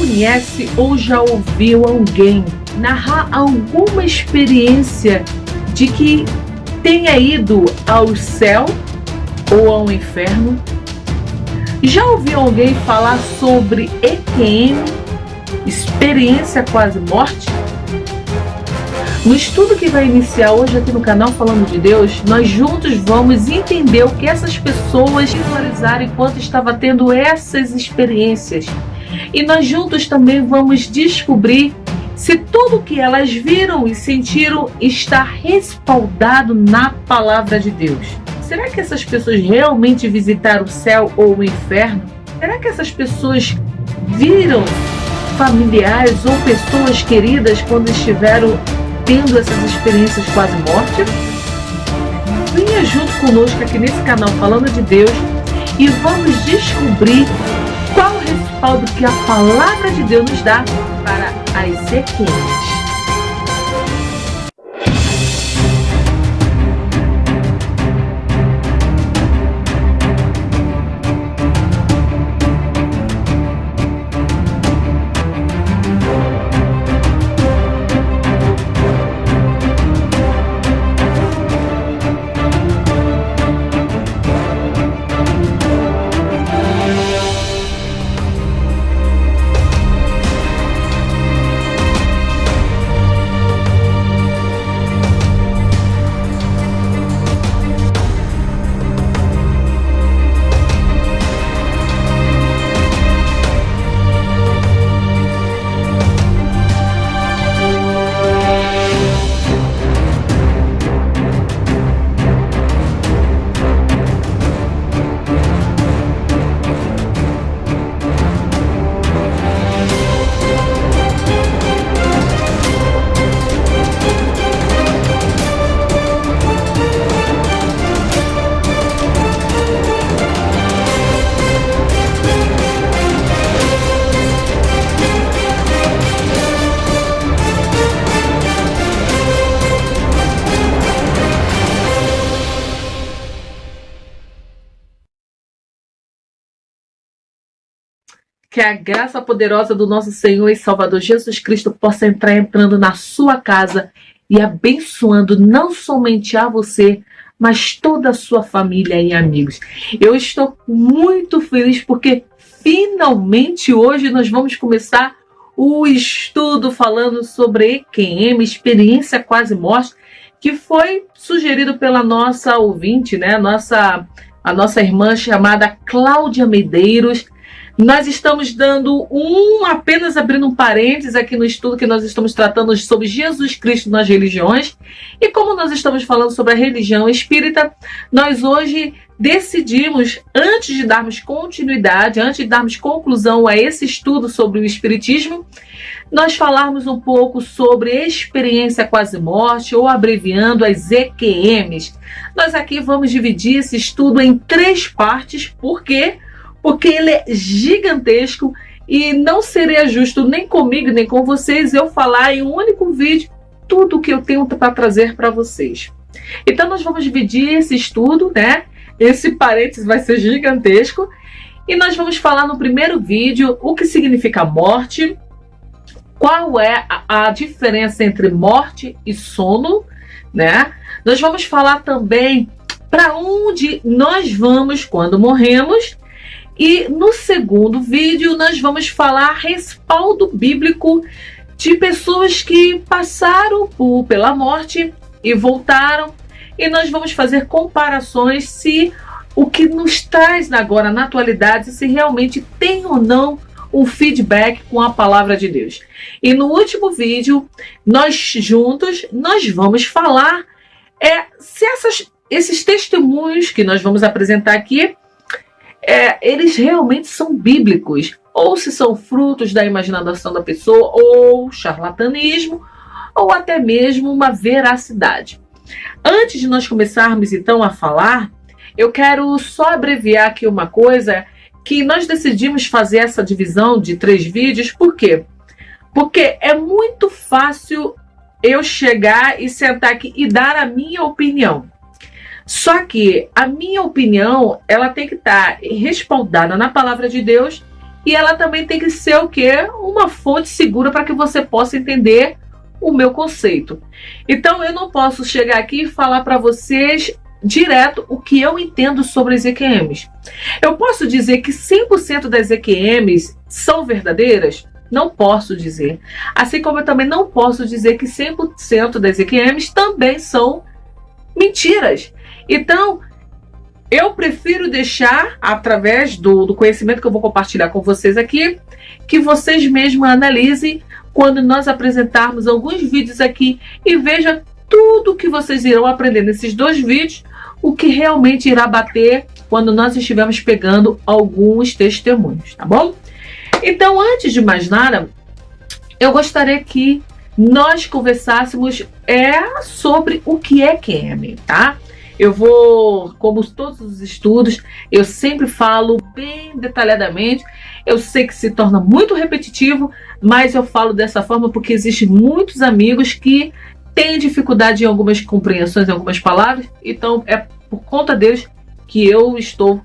conhece ou já ouviu alguém narrar alguma experiência de que tenha ido ao céu ou ao inferno? Já ouviu alguém falar sobre EQM, experiência quase morte? No estudo que vai iniciar hoje aqui no canal Falando de Deus, nós juntos vamos entender o que essas pessoas visualizaram enquanto estava tendo essas experiências. E nós juntos também vamos descobrir se tudo o que elas viram e sentiram está respaldado na palavra de Deus. Será que essas pessoas realmente visitaram o céu ou o inferno? Será que essas pessoas viram familiares ou pessoas queridas quando estiveram tendo essas experiências quase morte? Venha junto conosco aqui nesse canal Falando de Deus e vamos descobrir qual o respaldo que a palavra de Deus nos dá para as EQMs. Que a graça poderosa do nosso Senhor e Salvador Jesus Cristo possa entrando na sua casa e abençoando não somente a você, mas toda a sua família e amigos. Eu estou muito feliz porque finalmente hoje nós vamos começar o estudo falando sobre EQM, experiência quase morte, que foi sugerido pela nossa ouvinte, né? A nossa irmã chamada Cláudia Medeiros. Nós estamos dando apenas abrindo um parênteses aqui no estudo que nós estamos tratando sobre Jesus Cristo nas religiões. E como nós estamos falando sobre a religião espírita, nós hoje decidimos, antes de darmos continuidade, antes de darmos conclusão a esse estudo sobre o espiritismo, nós falarmos um pouco sobre experiência quase morte, ou abreviando as EQMs. Nós aqui vamos dividir esse estudo em 3 partes, porque ele é gigantesco e não seria justo nem comigo nem com vocês eu falar em um único vídeo tudo o que eu tenho para trazer para vocês. Então nós vamos dividir esse estudo, né? Esse parênteses vai ser gigantesco e nós vamos falar no primeiro vídeo o que significa morte, qual é a diferença entre morte e sono, né? Nós vamos falar também para onde nós vamos quando morremos. E no segundo vídeo nós vamos falar respaldo bíblico de pessoas que passaram pela morte e voltaram. E nós vamos fazer comparações se o que nos traz agora na atualidade, se realmente tem ou não um feedback com a palavra de Deus. E no último vídeo, nós juntos, nós vamos falar se esses testemunhos que nós vamos apresentar aqui, eles realmente são bíblicos, ou se são frutos da imaginação da pessoa, ou charlatanismo, ou até mesmo uma veracidade. Antes de nós começarmos então a falar, eu quero só abreviar aqui uma coisa, que nós decidimos fazer essa divisão de 3 vídeos, por quê? Porque é muito fácil eu chegar e sentar aqui e dar a minha opinião. Só que a minha opinião, ela tem que estar respaldada na palavra de Deus e ela também tem que ser o quê? Uma fonte segura para que você possa entender o meu conceito. Então eu não posso chegar aqui e falar para vocês direto o que eu entendo sobre as EQMs. Eu posso dizer que 100% das EQMs são verdadeiras? Não posso dizer. Assim como eu também não posso dizer que 100% das EQMs também são mentiras. Então, eu prefiro deixar, através do conhecimento que eu vou compartilhar com vocês aqui, que vocês mesmos analisem quando nós apresentarmos alguns vídeos aqui e vejam tudo que vocês irão aprender nesses 2 vídeos, o que realmente irá bater quando nós estivermos pegando alguns testemunhos, tá bom? Então, antes de mais nada, eu gostaria que nós conversássemos sobre o que é EQM, tá? Eu vou, como todos os estudos, eu sempre falo bem detalhadamente. Eu sei que se torna muito repetitivo, mas eu falo dessa forma porque existem muitos amigos que têm dificuldade em algumas compreensões, em algumas palavras. Então é por conta deles que eu estou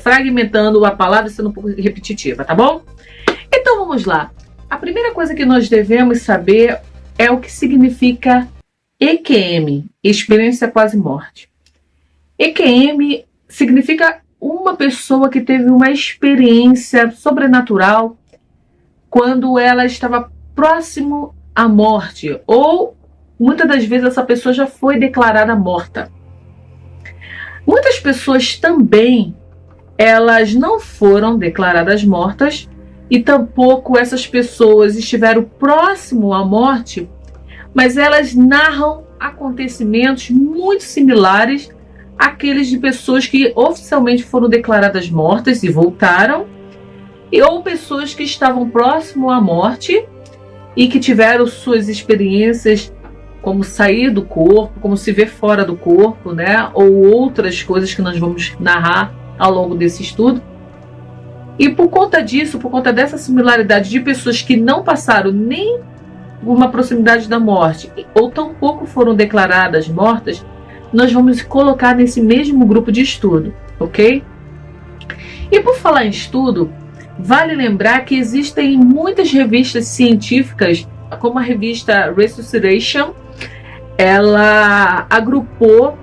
fragmentando a palavra, sendo um pouco repetitiva, tá bom? Então vamos lá. A primeira coisa que nós devemos saber é o que significa EQM, experiência quase morte. EQM significa uma pessoa que teve uma experiência sobrenatural quando ela estava próximo à morte, ou muitas das vezes essa pessoa já foi declarada morta. Muitas pessoas também, elas não foram declaradas mortas e tampouco essas pessoas estiveram próximo à morte, mas elas narram acontecimentos muito similares àqueles de pessoas que oficialmente foram declaradas mortas e voltaram, ou pessoas que estavam próximo à morte e que tiveram suas experiências como sair do corpo, como se ver fora do corpo, né? Ou outras coisas que nós vamos narrar ao longo desse estudo. E por conta disso, por conta dessa similaridade de pessoas que não passaram nem uma proximidade da morte, ou tampouco foram declaradas mortas, nós vamos colocar nesse mesmo grupo de estudo, ok? E por falar em estudo, vale lembrar que existem muitas revistas científicas, como a revista Resuscitation. Ela agrupou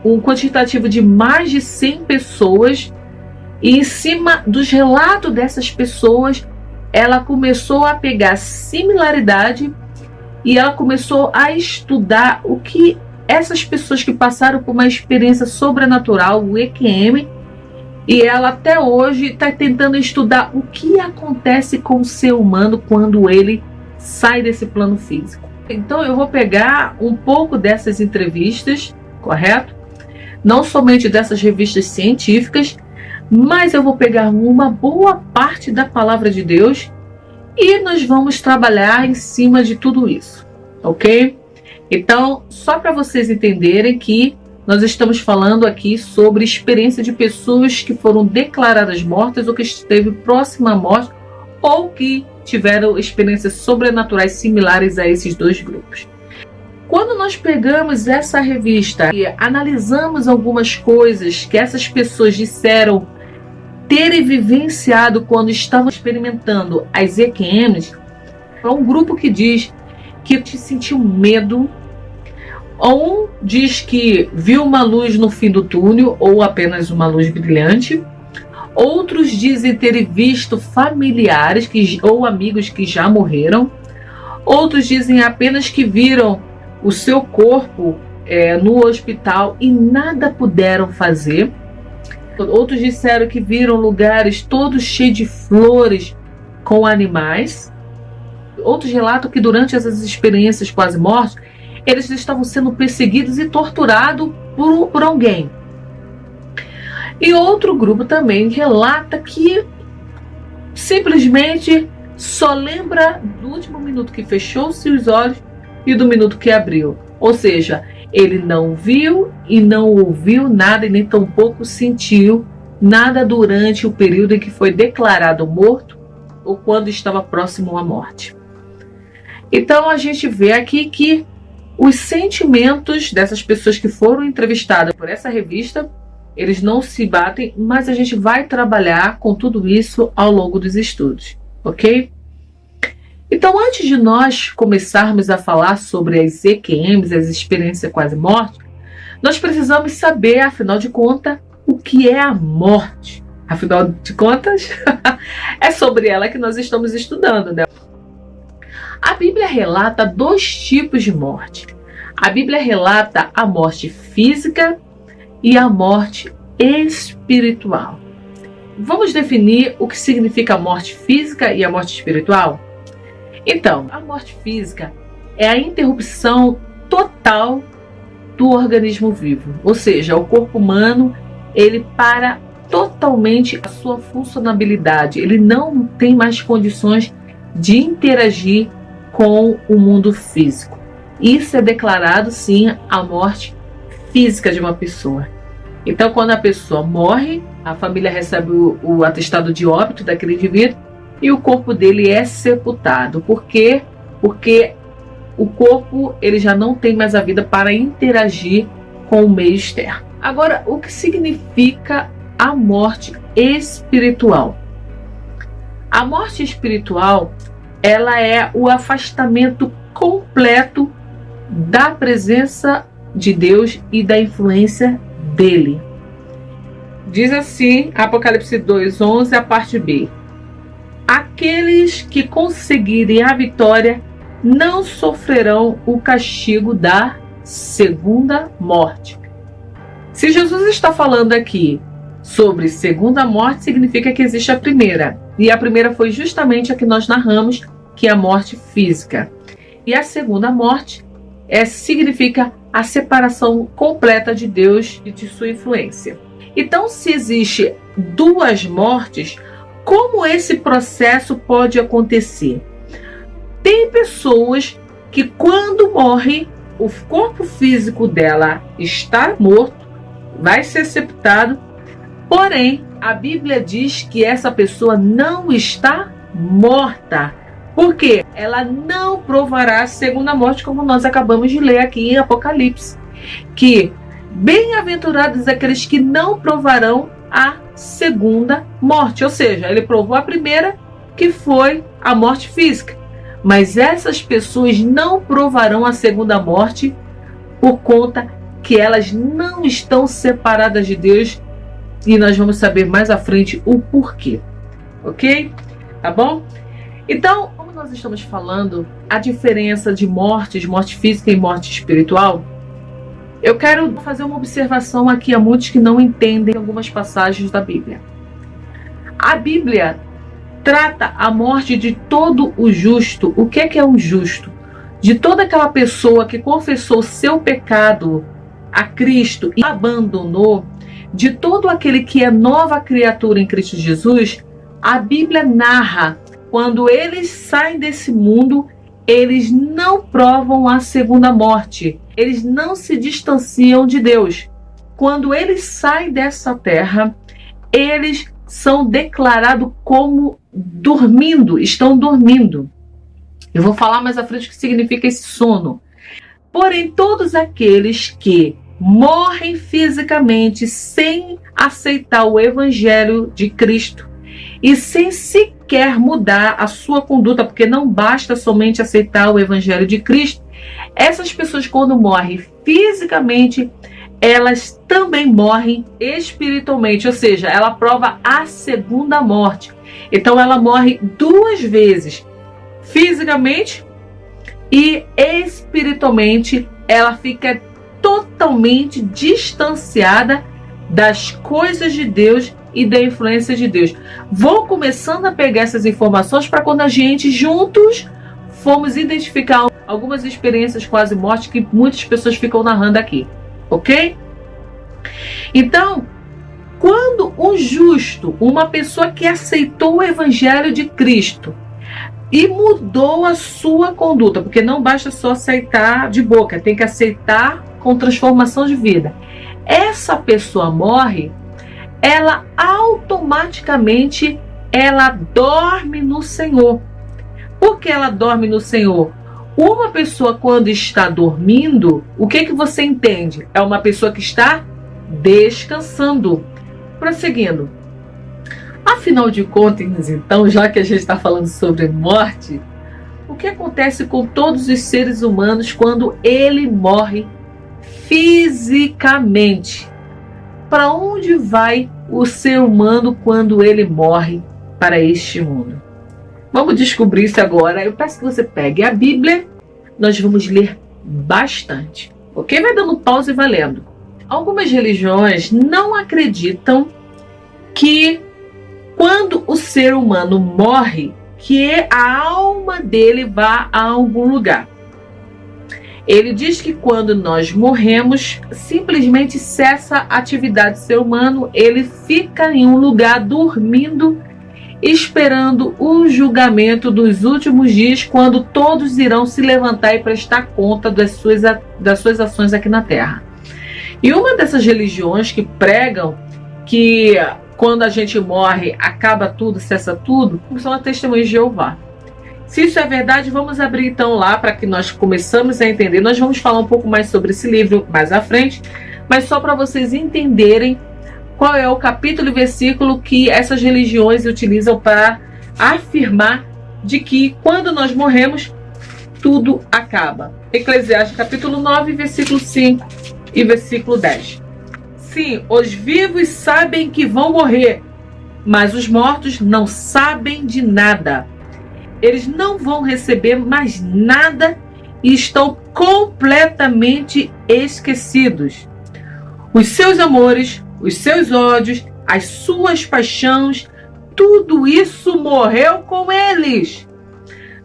um quantitativo de mais de 100 pessoas e em cima dos relatos dessas pessoas, ela começou a pegar similaridade e ela começou a estudar o que essas pessoas que passaram por uma experiência sobrenatural, o EQM, e ela até hoje está tentando estudar o que acontece com o ser humano quando ele sai desse plano físico. Então eu vou pegar um pouco dessas entrevistas, correto? Não somente dessas revistas científicas, mas eu vou pegar uma boa parte da palavra de Deus e nós vamos trabalhar em cima de tudo isso, ok? Então, só para vocês entenderem que nós estamos falando aqui sobre experiência de pessoas que foram declaradas mortas ou que esteve próxima à morte ou que tiveram experiências sobrenaturais similares a esses 2 grupos. Quando nós pegamos essa revista e analisamos algumas coisas que essas pessoas disseram terem vivenciado quando estavam experimentando as EQMs, é um grupo que diz que sentiu medo. Um diz que viu uma luz no fim do túnel ou apenas uma luz brilhante. Outros dizem terem visto familiares ou amigos que já morreram. Outros dizem apenas que viram o seu corpo no hospital e nada puderam fazer. Outros disseram que viram lugares todos cheios de flores com animais. Outros relatam que durante essas experiências quase mortes, eles estavam sendo perseguidos e torturados por alguém. E outro grupo também relata que simplesmente só lembra do último minuto que fechou-se os olhos e do minuto que abriu. Ou seja, ele não viu e não ouviu nada e nem tampouco sentiu nada durante o período em que foi declarado morto ou quando estava próximo à morte. Então a gente vê aqui que os sentimentos dessas pessoas que foram entrevistadas por essa revista, eles não se batem, mas a gente vai trabalhar com tudo isso ao longo dos estudos, ok? Então, antes de nós começarmos a falar sobre as EQMs, as experiências quase-morte, nós precisamos saber, afinal de contas, o que é a morte. Afinal de contas, é sobre ela que nós estamos estudando, né? A Bíblia relata 2 tipos de morte. A Bíblia relata a morte física e a morte espiritual. Vamos definir o que significa a morte física e a morte espiritual? Então, a morte física é a interrupção total do organismo vivo, ou seja, o corpo humano ele para totalmente a sua funcionabilidade, ele não tem mais condições de interagir com o mundo físico. Isso é declarado sim a morte física de uma pessoa. Então, quando a pessoa morre, a família recebe o atestado de óbito daquele indivíduo e o corpo dele é sepultado. Por quê? Porque o corpo ele já não tem mais a vida para interagir com o meio externo. Agora, o que significa a morte espiritual? A morte espiritual, ela é o afastamento completo da presença de Deus e da influência dele. Diz assim, Apocalipse 2:11, a parte B. Aqueles que conseguirem a vitória não sofrerão o castigo da segunda morte. Se Jesus está falando aqui sobre segunda morte, significa que existe a primeira. E a primeira foi justamente a que nós narramos, que é a morte física. E a segunda morte significa a separação completa de Deus e de sua influência. Então, se existe 2 mortes, como esse processo pode acontecer? Tem pessoas que quando morrem, o corpo físico dela está morto, vai ser sepultado, porém, a Bíblia diz que essa pessoa não está morta. Por quê? Ela não provará a segunda morte, como nós acabamos de ler aqui em Apocalipse. Que bem-aventurados aqueles que não provarão a segunda morte. Ou seja, ele provou a primeira, que foi a morte física. Mas essas pessoas não provarão a segunda morte por conta que elas não estão separadas de Deus. E nós vamos saber mais à frente o porquê. Ok? Tá bom? Então, como nós estamos falando a diferença de morte física e morte espiritual, eu quero fazer uma observação aqui a muitos que não entendem algumas passagens da Bíblia. A Bíblia trata a morte de todo o justo. O que é um justo? De toda aquela pessoa que confessou seu pecado a Cristo e abandonou, de todo aquele que é nova criatura em Cristo Jesus, a Bíblia narra, quando eles saem desse mundo, eles não provam a segunda morte. Eles não se distanciam de Deus. Quando eles saem dessa terra, eles são declarados como dormindo, estão dormindo. Eu vou falar mais à frente o que significa esse sono. Porém, todos aqueles que morrem fisicamente sem aceitar o Evangelho de Cristo e sem sequer mudar a sua conduta, porque não basta somente aceitar o Evangelho de Cristo, essas pessoas, quando morrem fisicamente, elas também morrem espiritualmente, ou seja, ela prova a segunda morte. Então ela morre 2 vezes, fisicamente e espiritualmente. Ela fica totalmente distanciada das coisas de Deus e da influência de Deus. Vou começando a pegar essas informações para quando a gente juntos formos identificar algumas experiências quase morte que muitas pessoas ficam narrando aqui, ok? Então, quando um justo, uma pessoa que aceitou o Evangelho de Cristo e mudou a sua conduta, porque não basta só aceitar de boca, tem que aceitar com transformação de vida. Essa pessoa morre, ela automaticamente dorme no Senhor. Por que ela dorme no Senhor? Uma pessoa, quando está dormindo, o que você entende? É uma pessoa que está descansando. Prosseguindo. Afinal de contas, então, já que a gente está falando sobre morte, o que acontece com todos os seres humanos quando ele morre fisicamente? Para onde vai o ser humano quando ele morre para este mundo? Vamos descobrir isso agora. Eu peço que você pegue a Bíblia. Nós vamos ler bastante. Ok? Vai dando pausa e vai lendo. Algumas religiões não acreditam que quando o ser humano morre, que a alma dele vá a algum lugar. Ele diz que quando nós morremos, simplesmente cessa a atividade do ser humano, ele fica em um lugar dormindo, esperando o julgamento dos últimos dias, quando todos irão se levantar e prestar conta das suas ações aqui na Terra. E uma dessas religiões que pregam que quando a gente morre, acaba tudo, cessa tudo, são as Testemunhas de Jeová. Se isso é verdade, vamos abrir então lá para que nós começamos a entender. Nós vamos falar um pouco mais sobre esse livro mais à frente, mas só para vocês entenderem qual é o capítulo e versículo que essas religiões utilizam para afirmar de que quando nós morremos, tudo acaba. Eclesiastes capítulo 9, versículo 5 e versículo 10. Sim, os vivos sabem que vão morrer, mas os mortos não sabem de nada. Eles não vão receber mais nada e estão completamente esquecidos. Os seus amores, os seus ódios, as suas paixões, tudo isso morreu com eles.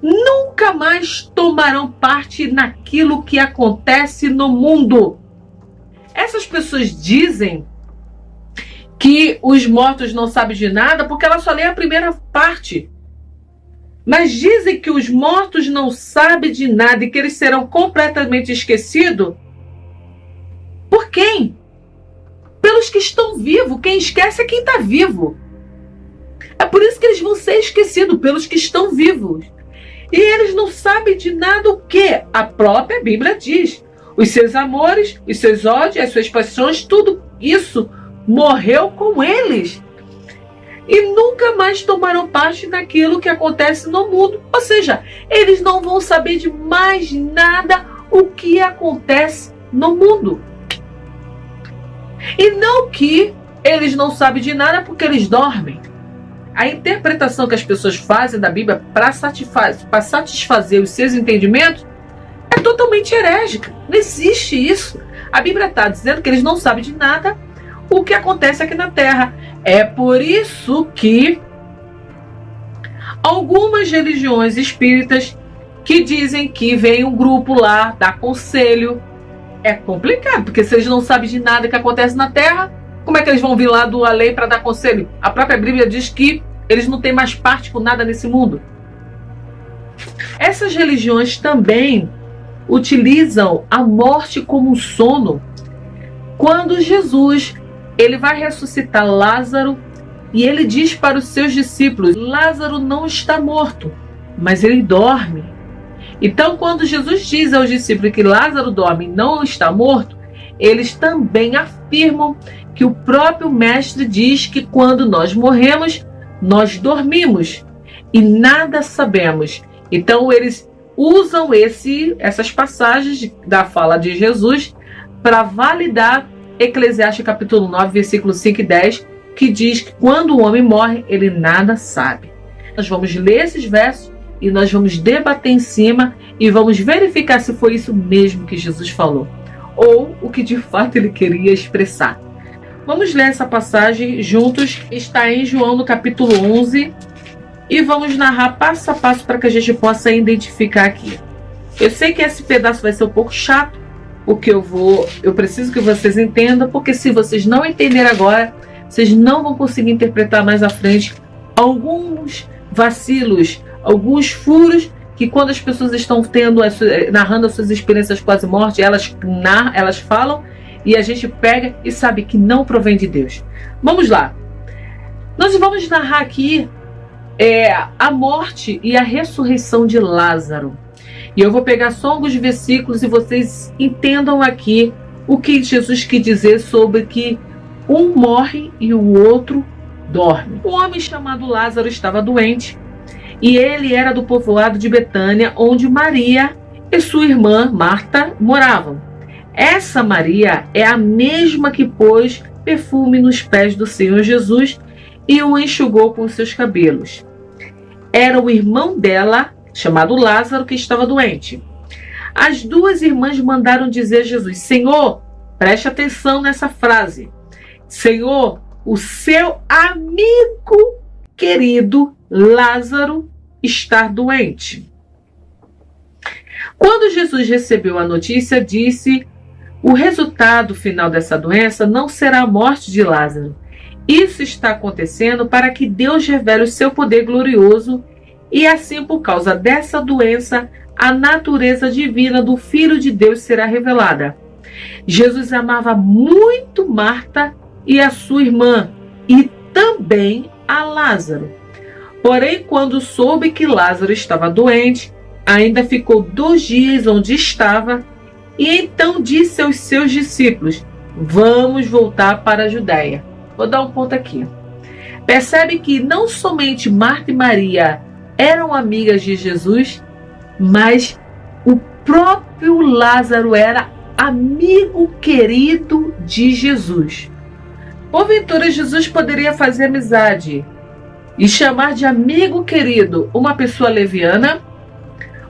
Nunca mais tomarão parte naquilo que acontece no mundo. Essas pessoas dizem que os mortos não sabem de nada porque elas só lêem a primeira parte. Mas dizem que os mortos não sabem de nada e que eles serão completamente esquecidos. Por quem? Pelos que estão vivos. Quem esquece é quem está vivo. É por isso que eles vão ser esquecidos, pelos que estão vivos. E eles não sabem de nada o que a própria Bíblia diz. Os seus amores, os seus ódios, as suas paixões, tudo isso morreu com eles. E nunca mais tomarão parte naquilo que acontece no mundo. Ou seja, eles não vão saber de mais nada o que acontece no mundo. E não que eles não sabem de nada porque eles dormem. A interpretação que as pessoas fazem da Bíblia para satisfazer os seus entendimentos é totalmente herégica. Não existe isso. A Bíblia está dizendo que eles não sabem de nada o que acontece aqui na Terra. É por isso que algumas religiões espíritas que dizem que vem um grupo lá, dá conselho. É complicado, porque se eles não sabem de nada que acontece na Terra, como é que eles vão vir lá do além para dar conselho? A própria Bíblia diz que eles não têm mais parte com nada nesse mundo. Essas religiões também utilizam a morte como um sono. Quando Jesus ele vai ressuscitar Lázaro e ele diz para os seus discípulos: Lázaro não está morto, mas ele dorme. Então, quando Jesus diz aos discípulos que Lázaro dorme e não está morto, eles também afirmam que o próprio Mestre diz que quando nós morremos, nós dormimos e nada sabemos. Então, eles usam essas passagens da fala de Jesus para validar Eclesiastes capítulo 9, versículo 5 e 10, que diz que quando o homem morre, ele nada sabe. Nós vamos ler esses versos e nós vamos debater em cima e vamos verificar se foi isso mesmo que Jesus falou ou o que de fato ele queria expressar. Vamos ler essa passagem juntos. Está em João no capítulo 11 e vamos narrar passo a passo para que a gente possa identificar aqui. Eu sei que esse pedaço vai ser um pouco chato, porque eu preciso que vocês entendam, porque se vocês não entenderem agora, vocês não vão conseguir interpretar mais à frente alguns vacilos, alguns furos que quando as pessoas estão narrando as suas experiências quase morte, elas falam e a gente pega e sabe que não provém de Deus. Vamos lá. Nós vamos narrar aqui a morte e a ressurreição de Lázaro. E eu vou pegar só alguns versículos e vocês entendam aqui o que Jesus quis dizer sobre que um morre e o outro dorme. Um homem chamado Lázaro estava doente e ele era do povoado de Betânia, onde Maria e sua irmã Marta moravam. Essa Maria é a mesma que pôs perfume nos pés do Senhor Jesus e o enxugou com seus cabelos. Era o irmão dela, chamado Lázaro, que estava doente. As duas irmãs mandaram dizer a Jesus: Senhor, preste atenção nessa frase. Senhor, o seu amigo querido Lázaro está doente. Quando Jesus recebeu a notícia, disse: o resultado final dessa doença não será a morte de Lázaro. Isso está acontecendo para que Deus revele o seu poder glorioso e assim, por causa dessa doença, a natureza divina do Filho de Deus será revelada. Jesus amava muito Marta e a sua irmã e também a Lázaro. Porém, quando soube que Lázaro estava doente, ainda ficou 2 dias onde estava e então disse aos seus discípulos: vamos voltar para a Judéia. Vou dar um ponto aqui. Percebe que não somente Marta e Maria eram amigas de Jesus, mas o próprio Lázaro era amigo querido de Jesus. Porventura, Jesus poderia fazer amizade e chamar de amigo querido uma pessoa leviana,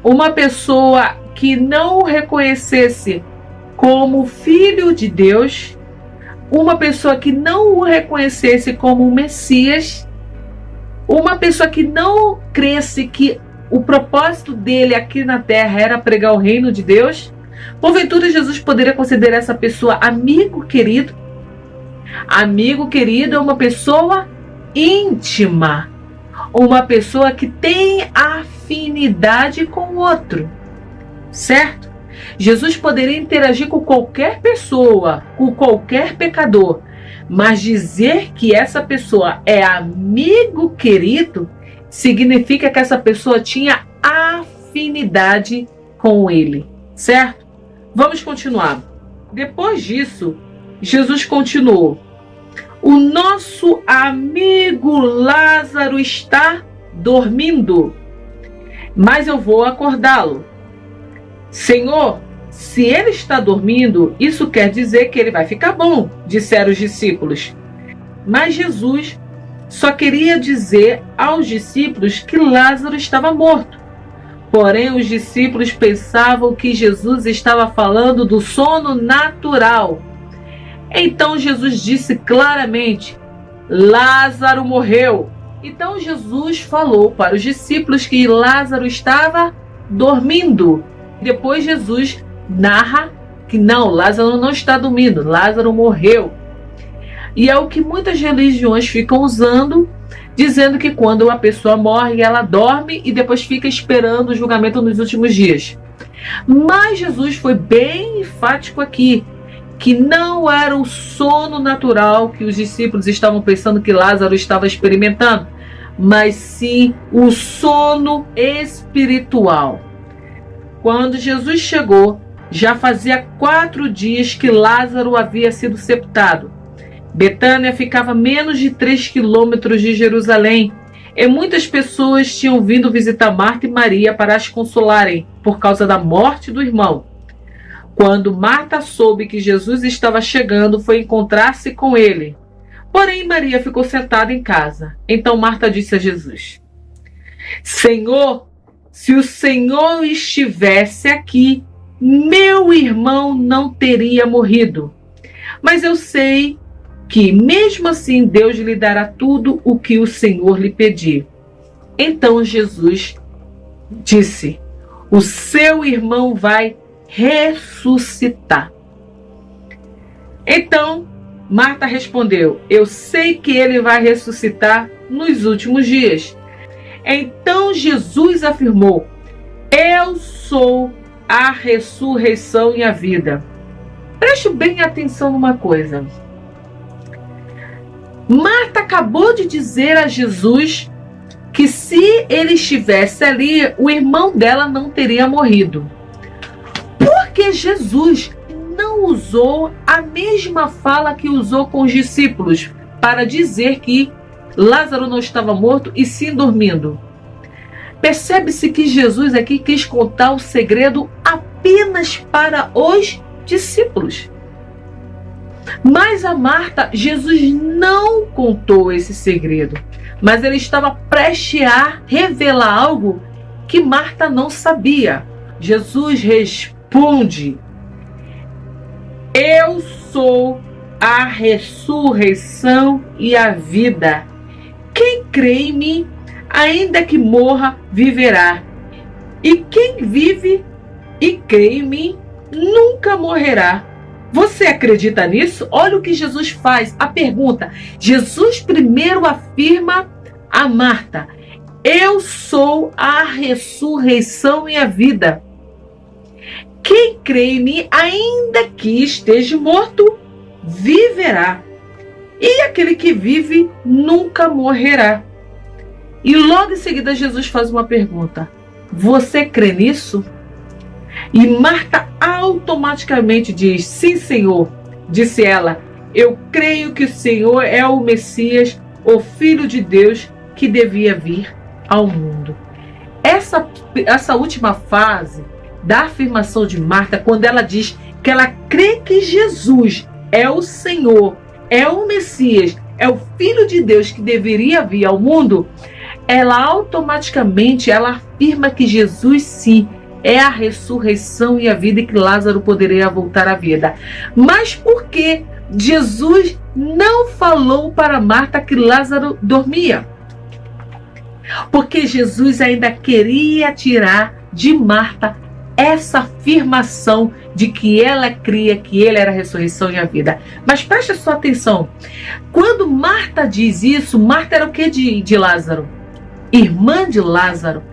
uma pessoa que não o reconhecesse como filho de Deus, uma pessoa que não o reconhecesse como Messias, uma pessoa que não cresce que o propósito dele aqui na terra era pregar o reino de Deus? Porventura, Jesus poderia considerar essa pessoa amigo querido? Amigo querido é uma pessoa íntima, uma pessoa que tem afinidade com o outro, certo? Jesus poderia interagir com qualquer pessoa, com qualquer pecador, mas dizer que essa pessoa é amigo querido significa que essa pessoa tinha afinidade com ele, certo? Vamos continuar. Depois disso, Jesus continuou: o nosso amigo Lázaro está dormindo, mas eu vou acordá-lo. Senhor, se ele está dormindo, isso quer dizer que ele vai ficar bom, disseram os discípulos. Mas Jesus só queria dizer aos discípulos que Lázaro estava morto. Porém, os discípulos pensavam que Jesus estava falando do sono natural. Então Jesus disse claramente: Lázaro morreu. Então Jesus falou para os discípulos que Lázaro estava dormindo. Depois Jesus narra que não, Lázaro não está dormindo, Lázaro morreu. E é o que muitas religiões ficam usando, dizendo que quando uma pessoa morre, ela dorme e depois fica esperando o julgamento nos últimos dias. Mas Jesus foi bem enfático aqui, que não era o sono natural que os discípulos estavam pensando que Lázaro estava experimentando, mas sim o sono espiritual. Quando Jesus chegou, já fazia 4 dias que Lázaro havia sido sepultado. Betânia ficava a menos de 3 quilômetros de Jerusalém, e muitas pessoas tinham vindo visitar Marta e Maria para as consolarem por causa da morte do irmão. Quando Marta soube que Jesus estava chegando, foi encontrar-se com ele. Porém, Maria ficou sentada em casa. Então Marta disse a Jesus: Senhor, se o Senhor estivesse aqui, meu irmão não teria morrido. Mas eu sei que, mesmo assim, Deus lhe dará tudo o que o Senhor lhe pedir. Então Jesus disse: o seu irmão vai ressuscitar. Então Marta respondeu: eu sei que ele vai ressuscitar nos últimos dias. Então Jesus afirmou: eu sou a ressurreição e a vida. Preste bem atenção numa coisa. Marta acabou de dizer a Jesus que se ele estivesse ali, o irmão dela não teria morrido. Porque Jesus não usou a mesma fala que usou com os discípulos para dizer que Lázaro não estava morto e sim dormindo. Percebe-se que Jesus aqui quis contar o segredo apenas para os discípulos. Mas a Marta, Jesus não contou esse segredo, mas ele estava prestes a revelar algo que Marta não sabia. Jesus responde: eu sou a ressurreição e a vida. Quem crê em mim, ainda que morra, viverá. E quem vive e crê em mim, nunca morrerá. Você acredita nisso? Olha o que Jesus faz. A pergunta. Jesus primeiro afirma a Marta: eu sou a ressurreição e a vida. Quem crê em mim, ainda que esteja morto, viverá. E aquele que vive nunca morrerá. E logo em seguida Jesus faz uma pergunta: você crê nisso? E Marta automaticamente diz: sim, Senhor. Disse ela: eu creio que o Senhor é o Messias, o Filho de Deus que devia vir ao mundo. Essa última fase da afirmação de Marta, quando ela diz que ela crê que Jesus é o Senhor, é o Messias, é o Filho de Deus que deveria vir ao mundo, ela automaticamente afirma que Jesus sim é a ressurreição e a vida e que Lázaro poderia voltar à vida. Mas por que Jesus não falou para Marta que Lázaro dormia? Porque Jesus ainda queria tirar de Marta essa afirmação de que ela cria que ele era a ressurreição e a vida. Mas preste sua atenção. Quando Marta diz isso, Marta era o que de Lázaro? Irmã de Lázaro.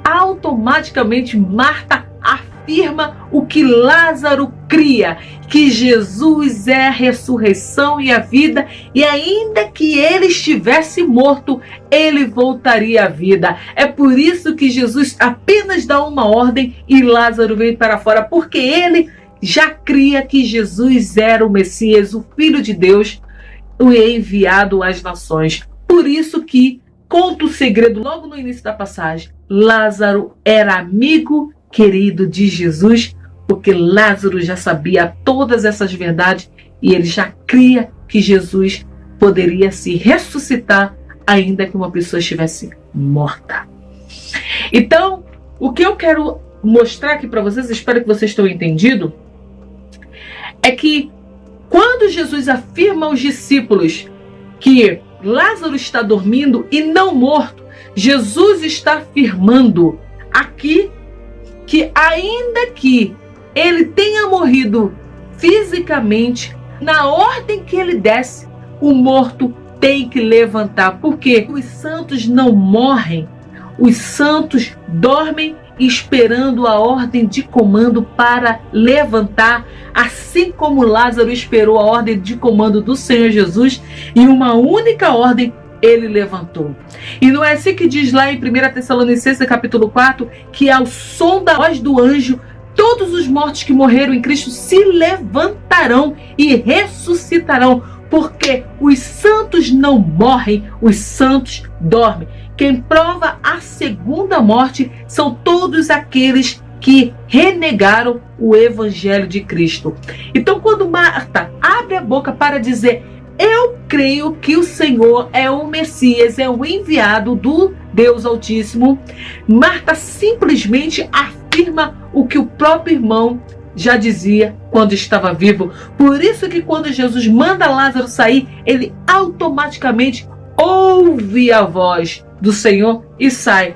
Automaticamente Marta afirma o que Lázaro cria, que Jesus é a ressurreição e a vida, e ainda que ele estivesse morto, ele voltaria à vida. É por isso que Jesus apenas dá uma ordem e Lázaro vem para fora, porque ele já cria que Jesus era o Messias, o Filho de Deus, o enviado às nações. Por isso que conta o segredo logo no início da passagem. Lázaro era amigo querido de Jesus, porque Lázaro já sabia todas essas verdades e ele já cria que Jesus poderia se ressuscitar ainda que uma pessoa estivesse morta. Então, o que eu quero mostrar aqui para vocês, espero que vocês tenham entendido, é que quando Jesus afirma aos discípulos que Lázaro está dormindo e não morto, Jesus está afirmando aqui que ainda que ele tenha morrido fisicamente, na ordem que ele desse, o morto tem que levantar. Porque os santos não morrem, os santos dormem esperando a ordem de comando para levantar, assim como Lázaro esperou a ordem de comando do Senhor Jesus, e uma única ordem ele levantou. E não é assim que diz lá em 1 Tessalonicenses capítulo 4, que ao som da voz do anjo, todos os mortos que morreram em Cristo se levantarão e ressuscitarão, porque os santos não morrem, os santos dormem. Quem prova a segunda morte são todos aqueles que renegaram o evangelho de Cristo. Então, quando Marta abre a boca para dizer: eu creio que o Senhor é o Messias, é o enviado do Deus Altíssimo, Marta simplesmente afirma o que o próprio irmão já dizia quando estava vivo. Por isso que quando Jesus manda Lázaro sair, ele automaticamente ouve a voz do Senhor e sai.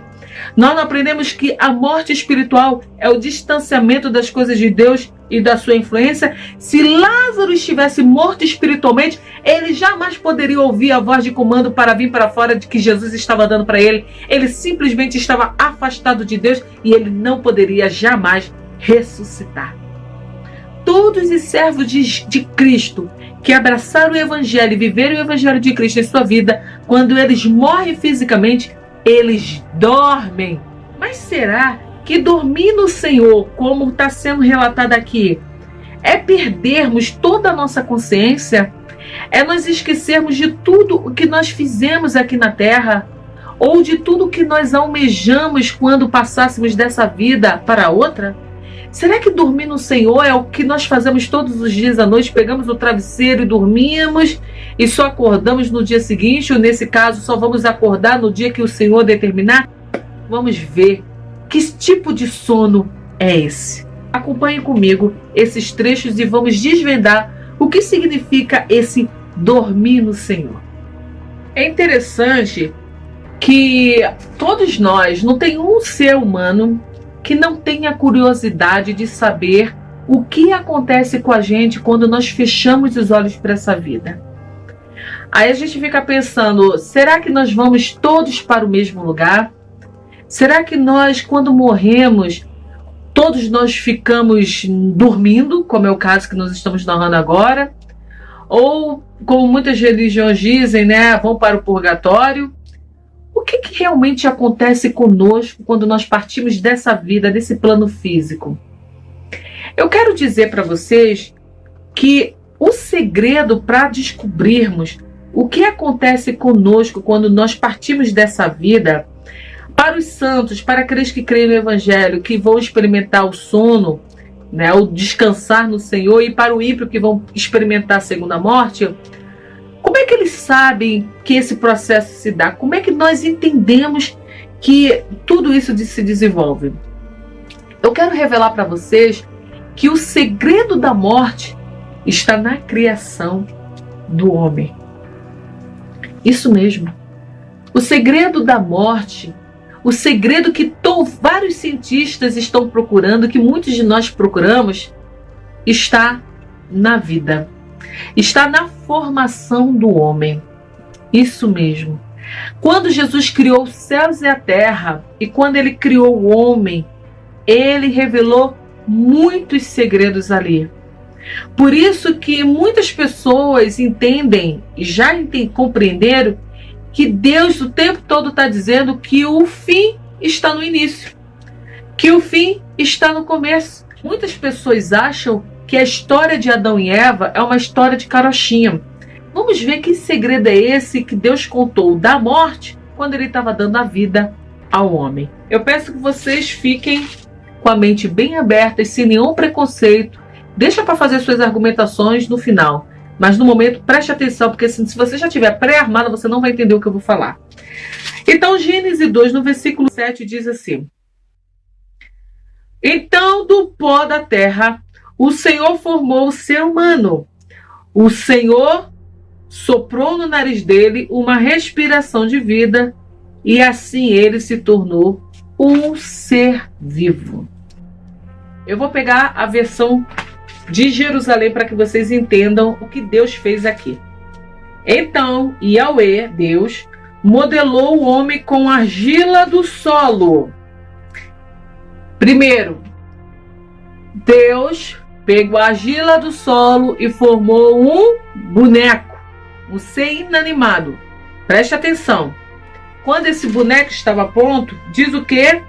Nós aprendemos que a morte espiritual é o distanciamento das coisas de Deus e da sua influência. Se Lázaro estivesse morto espiritualmente, ele jamais poderia ouvir a voz de comando para vir para fora de que Jesus estava dando para ele. Ele simplesmente estava afastado de Deus e ele não poderia jamais ressuscitar. Todos os servos de Cristo que abraçaram o Evangelho e viveram o Evangelho de Cristo em sua vida, quando eles morrem fisicamente, eles dormem. Mas será que dormir no Senhor, como está sendo relatado aqui, É perdermos toda a nossa consciência? É nós esquecermos de tudo o que nós fizemos aqui na Terra? Ou de tudo o que nós almejamos quando passássemos dessa vida para outra? Será que dormir no Senhor é o que nós fazemos todos os dias à noite? Pegamos o travesseiro e dormimos e só acordamos no dia seguinte? Ou nesse caso, só vamos acordar no dia que o Senhor determinar? Vamos ver que tipo de sono é esse. Acompanhe comigo esses trechos e vamos desvendar o que significa esse dormir no Senhor. É interessante que todos nós, não tem um ser humano que não tenha curiosidade de saber o que acontece com a gente quando nós fechamos os olhos para essa vida. Aí a gente fica pensando, será que nós vamos todos para o mesmo lugar? Será que nós, quando morremos, todos nós ficamos dormindo, como é o caso que nós estamos narrando agora? Ou, como muitas religiões dizem, né, vão para o purgatório? O que realmente acontece conosco quando nós partimos dessa vida, desse plano físico? Eu quero dizer para vocês que o segredo para descobrirmos o que acontece conosco quando nós partimos dessa vida, para os santos, para aqueles que creem no Evangelho, que vão experimentar o sono, né, o descansar no Senhor, e para o ímpio que vão experimentar a segunda morte, como é que eles sabem que esse processo se dá? Como é que nós entendemos que tudo isso se desenvolve? Eu quero revelar para vocês que o segredo da morte está na criação do homem. Isso mesmo. O segredo da morte, o segredo que vários cientistas estão procurando, que muitos de nós procuramos, está na vida. Está na formação do homem. Isso mesmo. Quando Jesus criou os céus e a terra, e quando ele criou o homem, ele revelou muitos segredos ali. Por isso que muitas pessoas entendem, e já compreenderam, que Deus o tempo todo está dizendo que o fim está no início, que o fim está no começo. Muitas pessoas acham que a história de Adão e Eva é uma história de carochinha. Vamos ver que segredo é esse que Deus contou da morte quando ele estava dando a vida ao homem. Eu peço que vocês fiquem com a mente bem aberta e sem nenhum preconceito. Deixa para fazer suas argumentações no final. Mas no momento, preste atenção, porque se você já estiver pré-armado, você não vai entender o que eu vou falar. Então, Gênesis 2, no versículo 7, diz assim: Então, do pó da terra, o Senhor formou o ser humano. O Senhor soprou no nariz dele uma respiração de vida, e assim ele se tornou um ser vivo. Eu vou pegar a versão de Jerusalém para que vocês entendam o que Deus fez aqui. Então, Yahweh, Deus, modelou o homem com argila do solo. Primeiro, Deus pegou a argila do solo e formou um boneco, um ser inanimado. Preste atenção. Quando esse boneco estava pronto, diz o quê?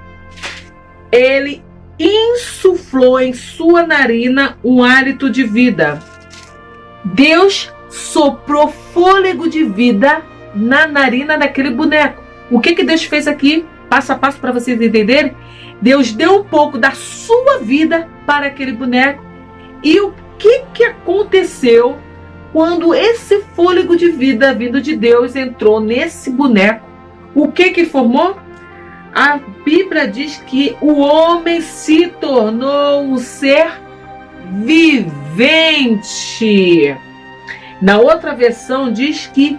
Ele insuflou em sua narina um hálito de vida. Deus soprou fôlego de vida na narina daquele boneco. O que Deus fez aqui? Passo a passo para vocês entenderem. Deus deu um pouco da sua vida para aquele boneco. E o que aconteceu quando esse fôlego de vida vindo de Deus entrou nesse boneco? O que formou? A Bíblia diz que o homem se tornou um ser vivente. Na outra versão diz que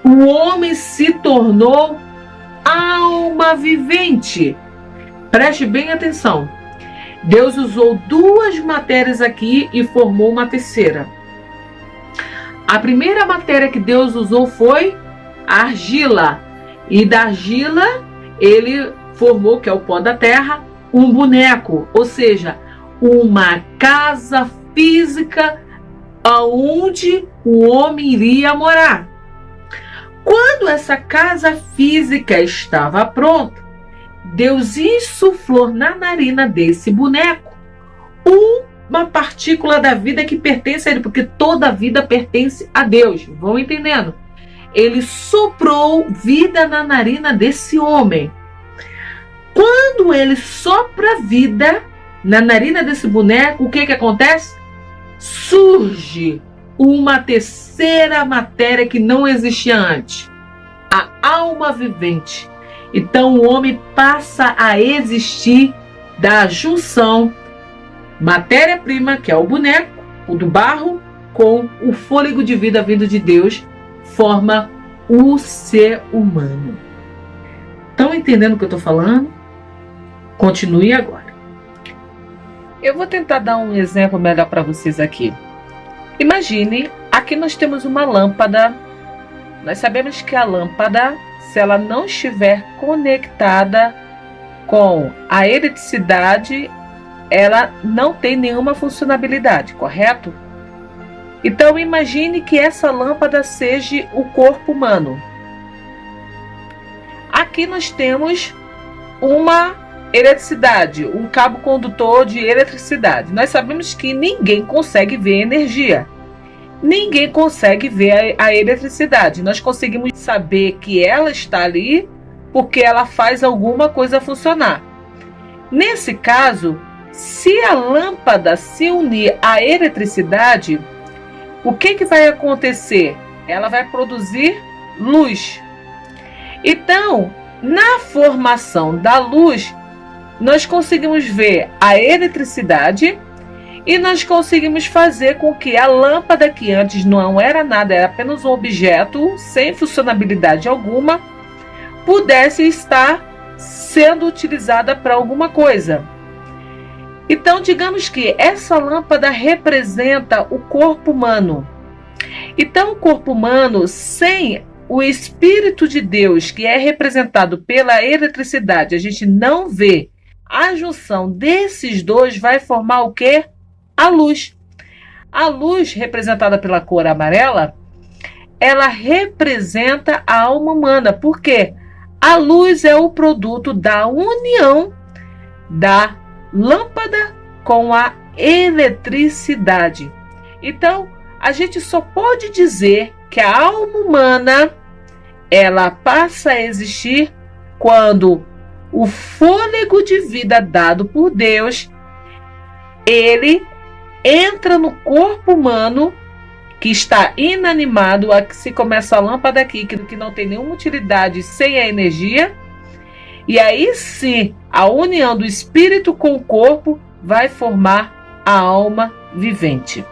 o homem se tornou alma vivente. Preste bem atenção. Deus usou duas matérias aqui e formou uma terceira. A primeira matéria que Deus usou foi a argila. E da argila ele formou, que é o pó da terra, um boneco, ou seja, uma casa física aonde o homem iria morar. Quando essa casa física estava pronta, Deus insuflou na narina desse boneco um uma partícula da vida que pertence a ele, porque toda vida pertence a Deus. Vão entendendo? Ele soprou vida na narina desse homem. Quando ele sopra vida na narina desse boneco, o que acontece? Surge uma terceira matéria que não existia antes. A alma vivente. Então o homem passa a existir da junção matéria-prima, que é o boneco, o do barro, com o fôlego de vida vindo de Deus, forma o ser humano. Estão entendendo o que eu estou falando? Continue agora. Eu vou tentar dar um exemplo melhor para vocês aqui. Imagine, aqui nós temos uma lâmpada. Nós sabemos que a lâmpada, se ela não estiver conectada com a eletricidade, ela não tem nenhuma funcionalidade, correto? Então imagine que essa lâmpada seja o corpo humano. Aqui nós temos uma eletricidade, um cabo condutor de eletricidade. Nós sabemos que ninguém consegue ver energia. Ninguém consegue ver a eletricidade. Nós conseguimos saber que ela está ali porque ela faz alguma coisa funcionar. Nesse caso, se a lâmpada se unir à eletricidade, o que vai acontecer? Ela vai produzir luz. Então, na formação da luz, nós conseguimos ver a eletricidade e nós conseguimos fazer com que a lâmpada, que antes não era nada, era apenas um objeto sem funcionalidade alguma, pudesse estar sendo utilizada para alguma coisa. Então, digamos que essa lâmpada representa o corpo humano. Então, o corpo humano, sem o Espírito de Deus, que é representado pela eletricidade, a gente não vê. A junção desses dois vai formar o quê? A luz. A luz, representada pela cor amarela, ela representa a alma humana. Por quê? A luz é o produto da união da lâmpada com a eletricidade. Então, a gente só pode dizer que a alma humana, ela passa a existir quando o fôlego de vida dado por Deus, ele entra no corpo humano que está inanimado. Se começa a lâmpada aqui, que não tem nenhuma utilidade sem a energia, e aí sim, a união do espírito com o corpo vai formar a alma vivente.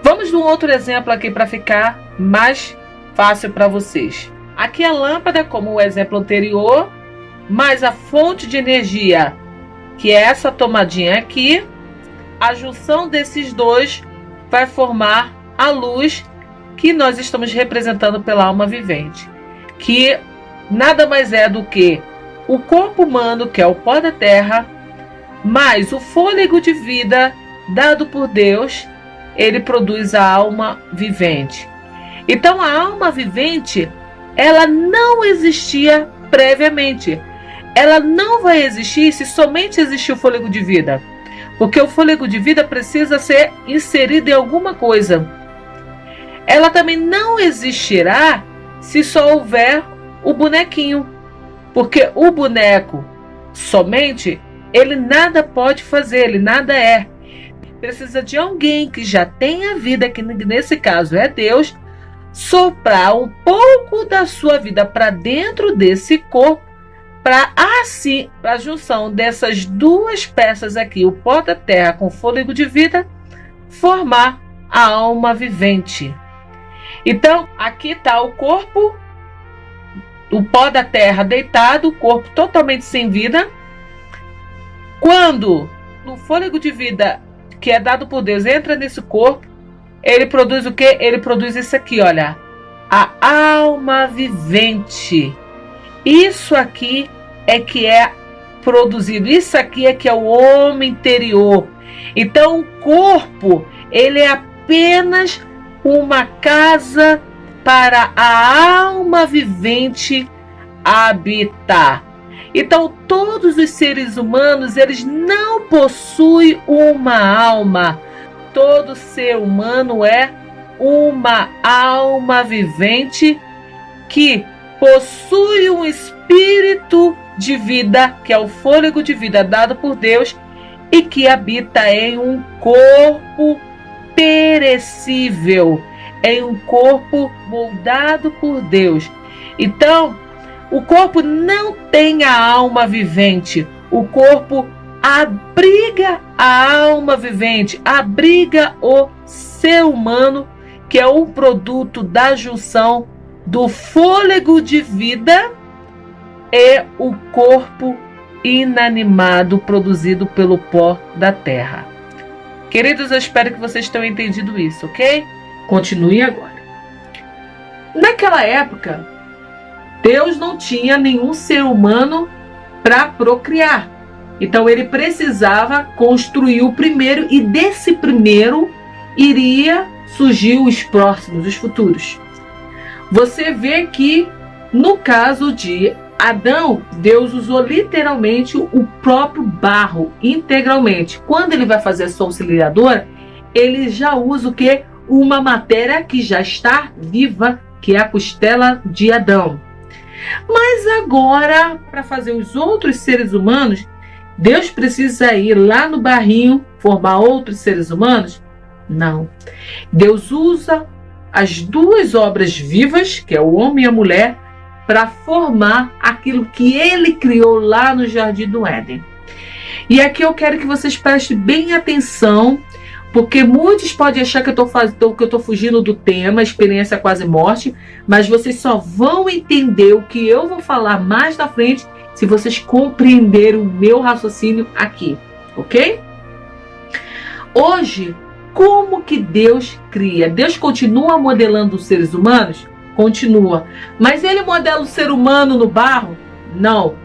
Vamos de um outro exemplo aqui para ficar mais fácil para vocês. Aqui a lâmpada, como o exemplo anterior, mais a fonte de energia, que é essa tomadinha aqui. A junção desses dois vai formar a luz que nós estamos representando pela alma vivente, que nada mais é do que o corpo humano, que é o pó da terra, mais o fôlego de vida dado por Deus, ele produz a alma vivente. Então a alma vivente, ela não existia previamente. Ela não vai existir se somente existir o fôlego de vida. Porque o fôlego de vida precisa ser inserido em alguma coisa. Ela também não existirá se só houver o bonequinho. Porque o boneco somente, ele nada pode fazer, ele nada é. Precisa de alguém que já tenha vida, que nesse caso é Deus, soprar um pouco da sua vida para dentro desse corpo, para assim, a junção dessas duas peças aqui, o pó da terra com fôlego de vida, formar a alma vivente. Então, aqui está o corpo, o pó da terra deitado, o corpo totalmente sem vida. Quando o fôlego de vida que é dado por Deus entra nesse corpo, ele produz o quê? Ele produz isso aqui, olha, a alma vivente. Isso aqui é que é produzido, isso aqui é que é o homem interior. Então o corpo, ele é apenas uma casa para a alma vivente habitar. Então, todos os seres humanos, eles não possuem uma alma. Todo ser humano é uma alma vivente que possui um espírito de vida, que é o fôlego de vida dado por Deus, e que habita em um corpo perecível, em um corpo moldado por Deus. Então, o corpo não tem a alma vivente. O corpo abriga a alma vivente, abriga o ser humano, que é um produto da junção do fôlego de vida e o corpo inanimado produzido pelo pó da terra. Queridos, eu espero que vocês tenham entendido isso, ok? Continue agora. Naquela época, Deus não tinha nenhum ser humano para procriar. Então ele precisava construir o primeiro, e desse primeiro iria surgir os próximos, os futuros. Você vê que no caso de Adão, Deus usou literalmente o próprio barro integralmente. Quando ele vai fazer a sua auxiliadora, ele já usa o quê? Uma matéria que já está viva, que é a costela de Adão. Mas agora, para fazer os outros seres humanos, Deus precisa ir lá no barrinho formar outros seres humanos? Não. Deus usa as duas obras vivas, que é o homem e a mulher, para formar aquilo que ele criou lá no Jardim do Éden. E aqui eu quero que vocês prestem bem atenção, porque muitos podem achar que eu estou fugindo do tema, experiência quase morte, mas vocês só vão entender o que eu vou falar mais na frente se vocês compreenderem o meu raciocínio aqui, ok? Hoje, como que Deus cria? Deus continua modelando os seres humanos? Continua. Mas ele modela o ser humano no barro? Não.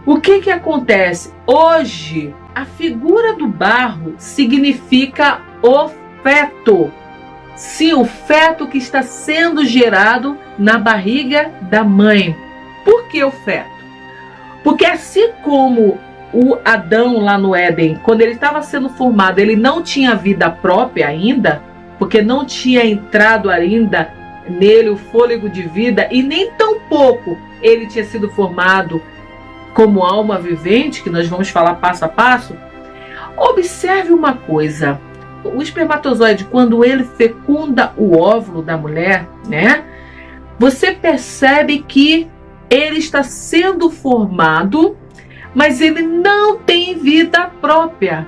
O que acontece? Hoje, a figura do barro significa o feto. Sim, o feto que está sendo gerado na barriga da mãe. Por que o feto? Porque assim como o Adão lá no Éden, quando ele estava sendo formado, ele não tinha vida própria ainda, porque não tinha entrado ainda nele o fôlego de vida, e nem tampouco ele tinha sido formado como alma vivente, que nós vamos falar passo a passo. Observe uma coisa: o espermatozoide, quando ele fecunda o óvulo da mulher, né, você percebe que ele está sendo formado, mas ele não tem vida própria.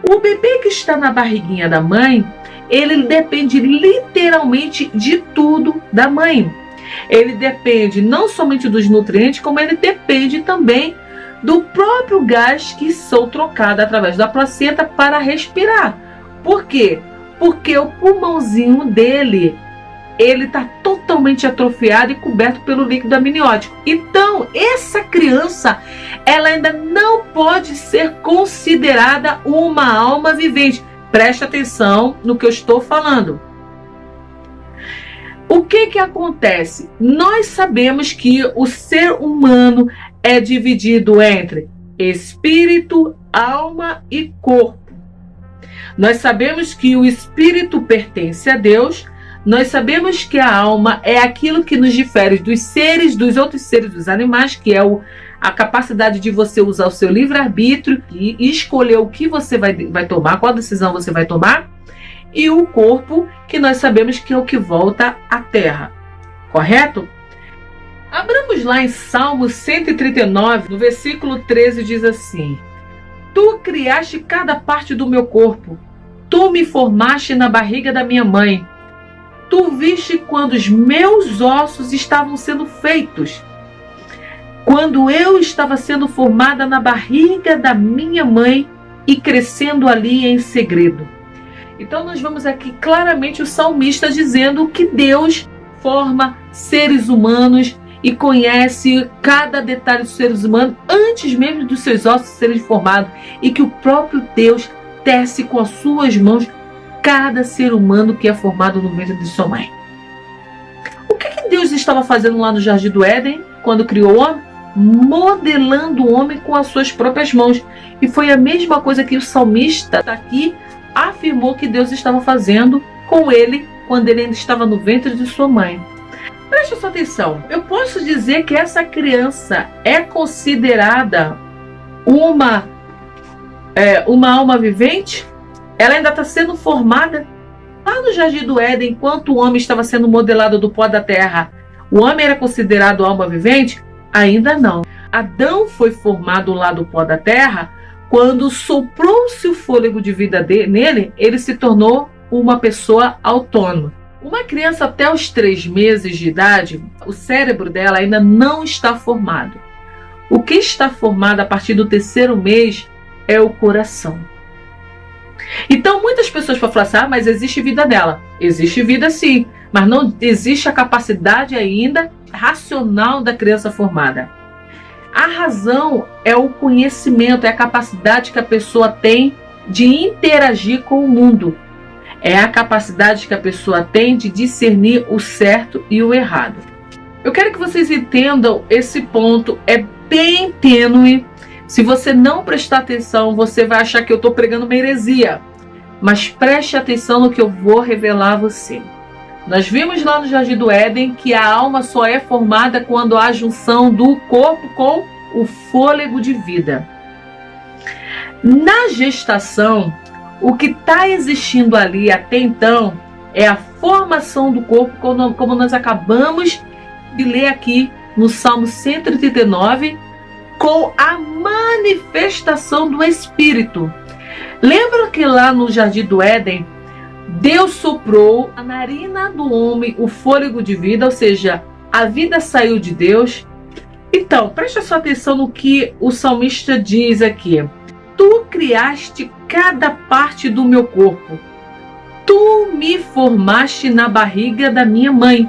O bebê que está na barriguinha da mãe, ele depende literalmente de tudo da mãe. Ele depende não somente dos nutrientes, como ele depende também do próprio gás que são trocado através da placenta para respirar. Por quê? Porque o pulmãozinho dele, ele está totalmente atrofiado e coberto pelo líquido amniótico. Então, essa criança, ela ainda não pode ser considerada uma alma vivente. Preste atenção no que eu estou falando. O que acontece? Nós sabemos que o ser humano é dividido entre espírito, alma e corpo. Nós sabemos que o espírito pertence a Deus. Nós sabemos que a alma é aquilo que nos difere dos outros seres, dos animais, que é a capacidade de você usar o seu livre-arbítrio e escolher o que você vai tomar, qual decisão você vai tomar. E o corpo, que nós sabemos que é o que volta à terra. Correto? Abramos lá em Salmo 139, no versículo 13, diz assim: Tu criaste cada parte do meu corpo, tu me formaste na barriga da minha mãe. Tu viste quando os meus ossos estavam sendo feitos, quando eu estava sendo formada na barriga da minha mãe e crescendo ali em segredo. Então nós vemos aqui claramente o salmista dizendo que Deus forma seres humanos e conhece cada detalhe dos seres humanos antes mesmo dos seus ossos serem formados, e que o próprio Deus tece com as suas mãos cada ser humano que é formado no ventre de sua mãe. O que Deus estava fazendo lá no Jardim do Éden, quando criou o homem? modelando o homem com as suas próprias mãos. E foi a mesma coisa que o salmista aqui afirmou que Deus estava fazendo com ele quando ele ainda estava no ventre de sua mãe. Preste sua atenção, eu posso dizer que essa criança é considerada uma alma vivente? Ela ainda está sendo formada? Lá no Jardim do Éden, enquanto o homem estava sendo modelado do pó da terra, o homem era considerado alma vivente? Ainda não. Adão foi formado lá do pó da terra. Quando soprou-se o fôlego de vida nele, ele se tornou uma pessoa autônoma. Uma criança até os 3 meses de idade, o cérebro dela ainda não está formado. O que está formado a partir do 3º mês é o coração. Então muitas pessoas vão falar assim, mas existe vida nela. Existe vida sim, mas não existe a capacidade ainda racional da criança formada. A razão é o conhecimento, é a capacidade que a pessoa tem de interagir com o mundo. É a capacidade que a pessoa tem de discernir o certo e o errado. Eu quero que vocês entendam esse ponto, é bem tênue. Se você não prestar atenção, você vai achar que eu estou pregando uma heresia. Mas preste atenção no que eu vou revelar a você. Nós vimos lá no Jardim do Éden que a alma só é formada quando há junção do corpo com o fôlego de vida. Na gestação, o que está existindo ali até então é a formação do corpo, como nós acabamos de ler aqui no Salmo 139, com a manifestação do Espírito. Lembra que lá no Jardim do Éden, Deus soprou na narina do homem o fôlego de vida, ou seja, a vida saiu de Deus. Então, preste sua atenção no que o salmista diz aqui. Tu criaste cada parte do meu corpo. Tu me formaste na barriga da minha mãe.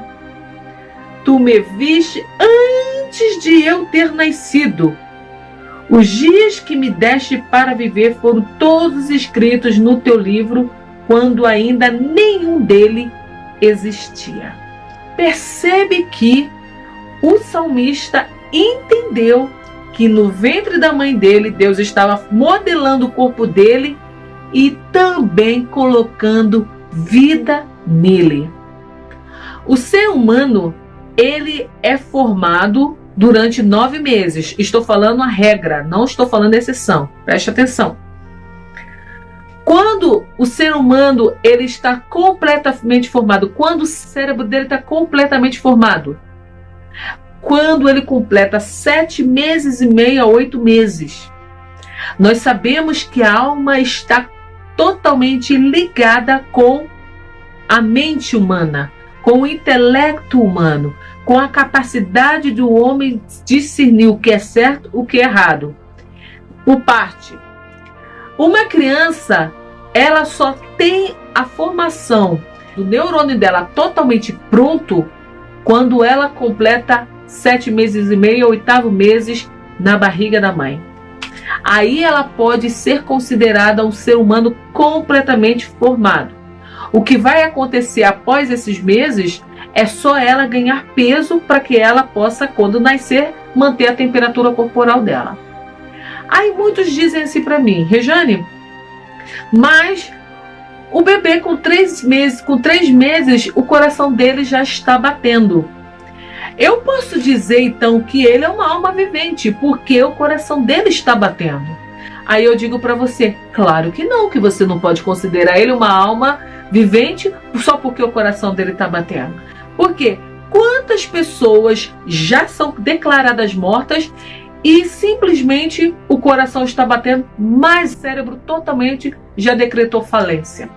Tu me viste antes de eu ter nascido. Os dias que me deste para viver foram todos escritos no teu livro, quando ainda nenhum dele existia. Percebe que o salmista entendeu que no ventre da mãe dele, Deus estava modelando o corpo dele e também colocando vida nele. O ser humano, ele é formado durante 9 meses. Estou falando a regra, não estou falando a exceção. Preste atenção. Quando o ser humano ele está completamente formado, quando o cérebro dele está completamente formado, quando ele completa 7 meses e meio a 8 meses, nós sabemos que a alma está totalmente ligada com a mente humana, com o intelecto humano, com a capacidade do homem discernir o que é certo, o que é errado. Por parte, uma criança, ela só tem a formação do neurônio dela totalmente pronto quando ela completa 7 meses e meio, 8º meses na barriga da mãe. Aí ela pode ser considerada um ser humano completamente formado. O que vai acontecer após esses meses é só ela ganhar peso para que ela possa, quando nascer, manter a temperatura corporal dela. Aí muitos dizem assim para mim, Rejane, mas o bebê com 3 meses, o coração dele já está batendo. Eu posso dizer então que ele é uma alma vivente, porque o coração dele está batendo. Aí eu digo para você, claro que não, que você não pode considerar ele uma alma vivente só porque o coração dele está batendo. Por quê? Quantas pessoas já são declaradas mortas e simplesmente o coração está batendo, mas o cérebro totalmente já decretou falência.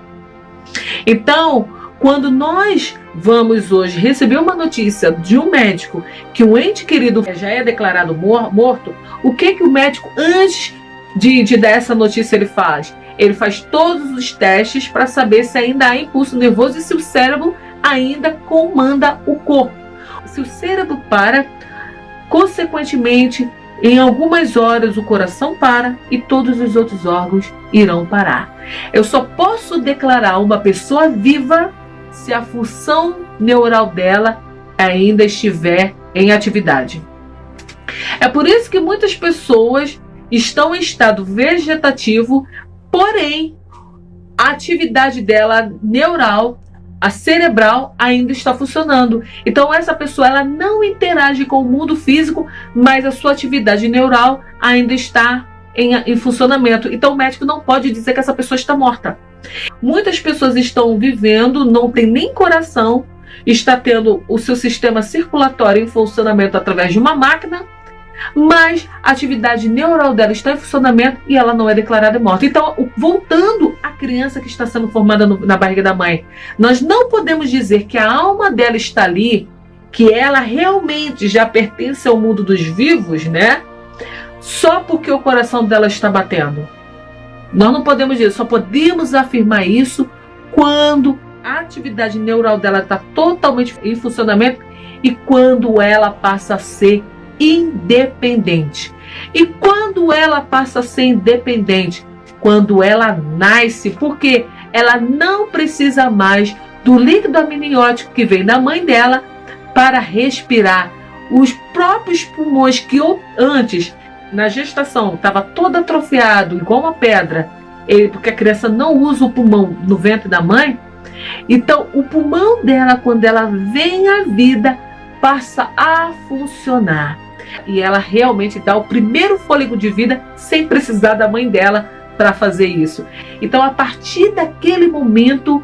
Então, quando nós vamos hoje receber uma notícia de um médico que um ente querido já é declarado morto, o que o médico, antes de dar essa notícia, ele faz? Ele faz todos os testes para saber se ainda há impulso nervoso e se o cérebro ainda comanda o corpo. Se o cérebro para, consequentemente, em algumas horas o coração para e todos os outros órgãos irão parar. Eu só posso declarar uma pessoa viva se a função neural dela ainda estiver em atividade. É por isso que muitas pessoas estão em estado vegetativo, porém a atividade dela neural, a cerebral, ainda está funcionando. Então essa pessoa ela não interage com o mundo físico, mas a sua atividade neural ainda está em funcionamento. Então o médico não pode dizer que essa pessoa está morta. Muitas pessoas estão vivendo, não tem nem coração, está tendo o seu sistema circulatório em funcionamento através de uma máquina, mas a atividade neural dela está em funcionamento e ela não é declarada morta. Então, voltando à criança que está sendo formada na barriga da mãe, nós não podemos dizer que a alma dela está ali, que ela realmente já pertence ao mundo dos vivos, né? Só porque o coração dela está batendo. Nós não podemos dizer, só podemos afirmar isso quando a atividade neural dela está totalmente em funcionamento e quando ela passa a ser independente. E quando ela passa a ser independente? Quando ela nasce, porque ela não precisa mais do líquido amniótico que vem da mãe dela para respirar. Os próprios pulmões que antes, na gestação, estava todo atrofiado, igual uma pedra, porque a criança não usa o pulmão no ventre da mãe. Então, o pulmão dela, quando ela vem à vida, passa a funcionar. E ela realmente dá o primeiro fôlego de vida sem precisar da mãe dela para fazer isso. Então, a partir daquele momento,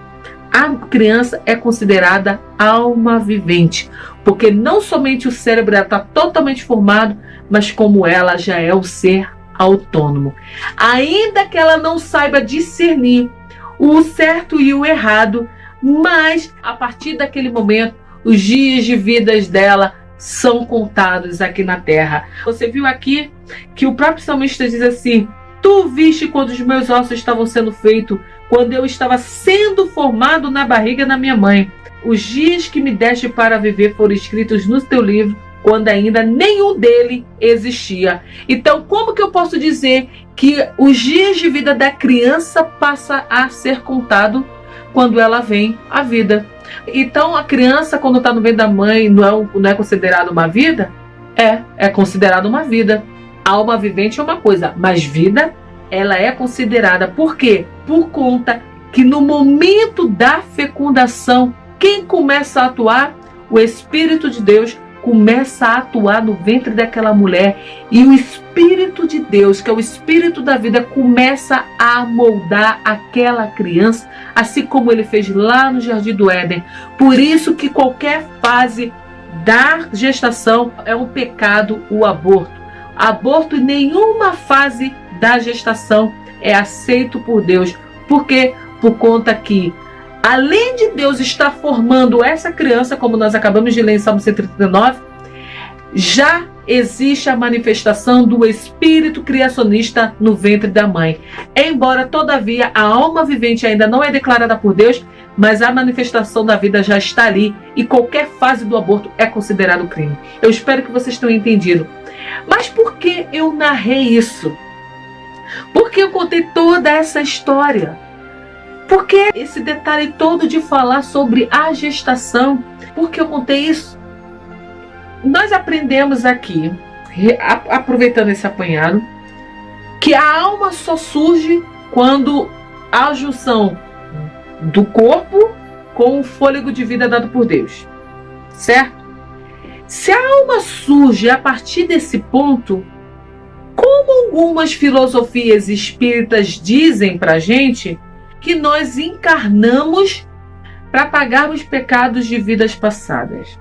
a criança é considerada alma vivente, porque não somente o cérebro está totalmente formado, mas como ela já é um ser autônomo. Ainda que ela não saiba discernir o certo e o errado, mas a partir daquele momento, os dias de vida dela são contados aqui na terra. Você viu aqui que o próprio salmista diz assim: tu viste quando os meus ossos estavam sendo feitos, quando eu estava sendo formado na barriga da minha mãe. Os dias que me deste para viver foram escritos no teu livro, quando ainda nenhum dele existia. Então, como que eu posso dizer que os dias de vida da criança passa a ser contado quando ela vem à vida? Então, a criança, quando está no ventre da mãe, não é considerada uma vida? É considerada uma vida. Alma vivente é uma coisa, mas vida, ela é considerada. Por quê? Por conta que no momento da fecundação, quem começa a atuar? O Espírito de Deus começa a atuar no ventre daquela mulher, e o Espírito de Deus, que é o Espírito da vida, começa a moldar aquela criança, assim como ele fez lá no Jardim do Éden. Por isso que qualquer fase da gestação é um pecado o aborto. Aborto em nenhuma fase da gestação é aceito por Deus. Por quê? Por conta que, além de Deus estar formando essa criança, como nós acabamos de ler em Salmo 139, já existe a manifestação do Espírito criacionista no ventre da mãe. Embora, todavia, a alma vivente ainda não é declarada por Deus, mas a manifestação da vida já está ali, e qualquer fase do aborto é considerado crime. Eu espero que vocês tenham entendido. Mas por que eu narrei isso? Por que eu contei toda essa história? Por que esse detalhe todo de falar sobre a gestação? Por que eu contei isso? Nós aprendemos aqui, aproveitando esse apanhado, que a alma só surge quando há a junção do corpo com o fôlego de vida dado por Deus. Certo? Se a alma surge a partir desse ponto, como algumas filosofias espíritas dizem pra gente, que nós encarnamos para pagarmos pecados de vidas passadas.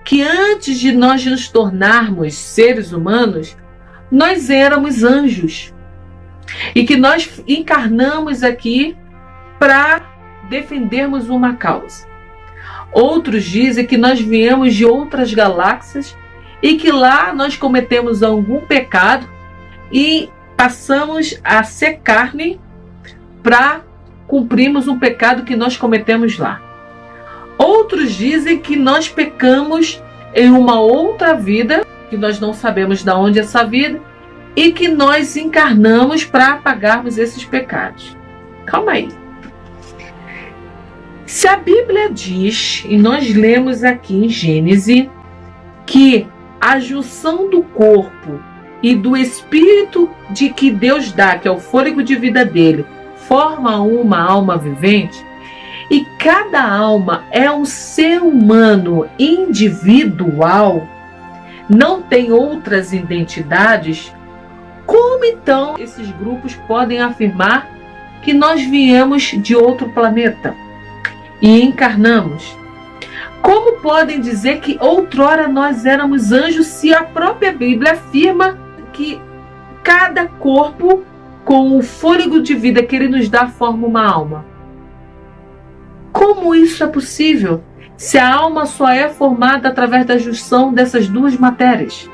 Que antes de nós nos tornarmos seres humanos, nós éramos anjos. E que nós encarnamos aqui para defendermos uma causa. Outros dizem que nós viemos de outras galáxias e que lá nós cometemos algum pecado e passamos a ser carne para cumprirmos um pecado que nós cometemos lá. Outros dizem que nós pecamos em uma outra vida, que nós não sabemos de onde é essa vida, e que nós encarnamos para apagarmos esses pecados. Calma aí. Se a Bíblia diz, e nós lemos aqui em Gênesis, que a junção do corpo e do espírito de que Deus dá, que é o fôlego de vida dele, forma uma alma vivente, e cada alma é um ser humano individual, não tem outras identidades, como então esses grupos podem afirmar que nós viemos de outro planeta e encarnamos? Como podem dizer que outrora nós éramos anjos se a própria Bíblia afirma que cada corpo, com o fôlego de vida que ele nos dá, forma uma alma? Como isso é possível, se a alma só é formada através da junção dessas duas matérias?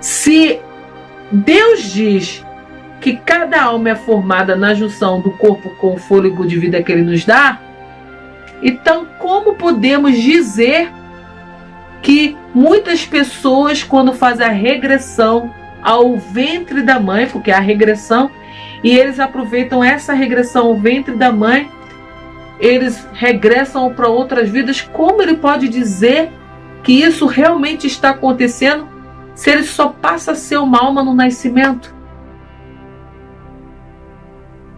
Se Deus diz que cada alma é formada na junção do corpo com o fôlego de vida que ele nos dá, então como podemos dizer que muitas pessoas, quando fazem a regressão ao ventre da mãe, porque é a regressão, e eles aproveitam essa regressão ao ventre da mãe, eles regressam para outras vidas, como ele pode dizer que isso realmente está acontecendo se ele só passa a ser uma alma no nascimento?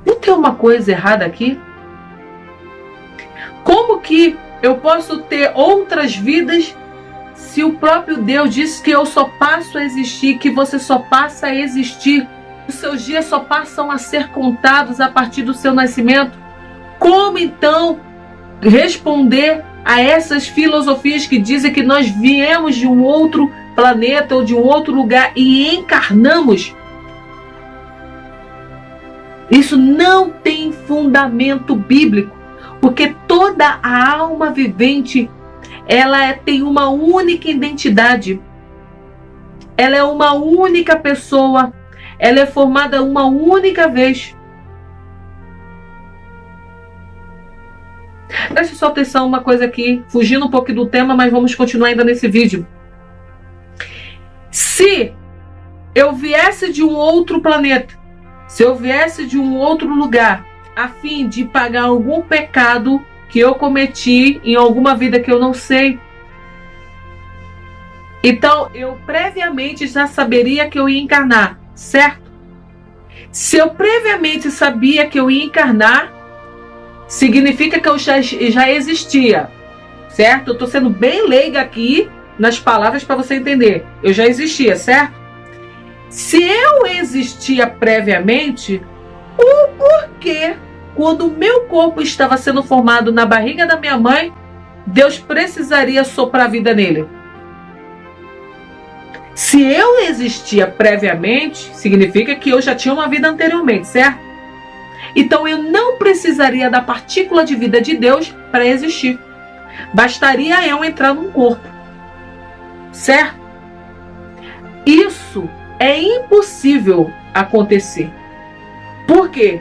Não tem uma coisa errada aqui? Como que eu posso ter outras vidas se o próprio Deus disse que eu só passo a existir, que você só passa a existir, os seus dias só passam a ser contados a partir do seu nascimento? Como então responder a essas filosofias que dizem que nós viemos de um outro planeta ou de um outro lugar e encarnamos? Isso não tem fundamento bíblico, porque toda a alma vivente, ela tem uma única identidade, ela é uma única pessoa, ela é formada uma única vez. Preste só atenção uma coisa aqui, fugindo um pouco do tema, mas vamos continuar ainda nesse vídeo. Se eu viesse de um outro planeta, se eu viesse de um outro lugar, a fim de pagar algum pecado que eu cometi em alguma vida que eu não sei, então eu previamente já saberia que eu ia encarnar, certo? Se eu previamente sabia que eu ia encarnar, significa que eu já existia, certo? Eu estou sendo bem leiga aqui nas palavras para você entender. Eu já existia, certo? Se eu existia previamente, o porquê, quando o meu corpo estava sendo formado na barriga da minha mãe, Deus precisaria soprar a vida nele? Se eu existia previamente, significa que eu já tinha uma vida anteriormente, certo? Então eu não precisaria da partícula de vida de Deus para existir. Bastaria eu entrar num corpo, certo? Isso é impossível acontecer. Por quê?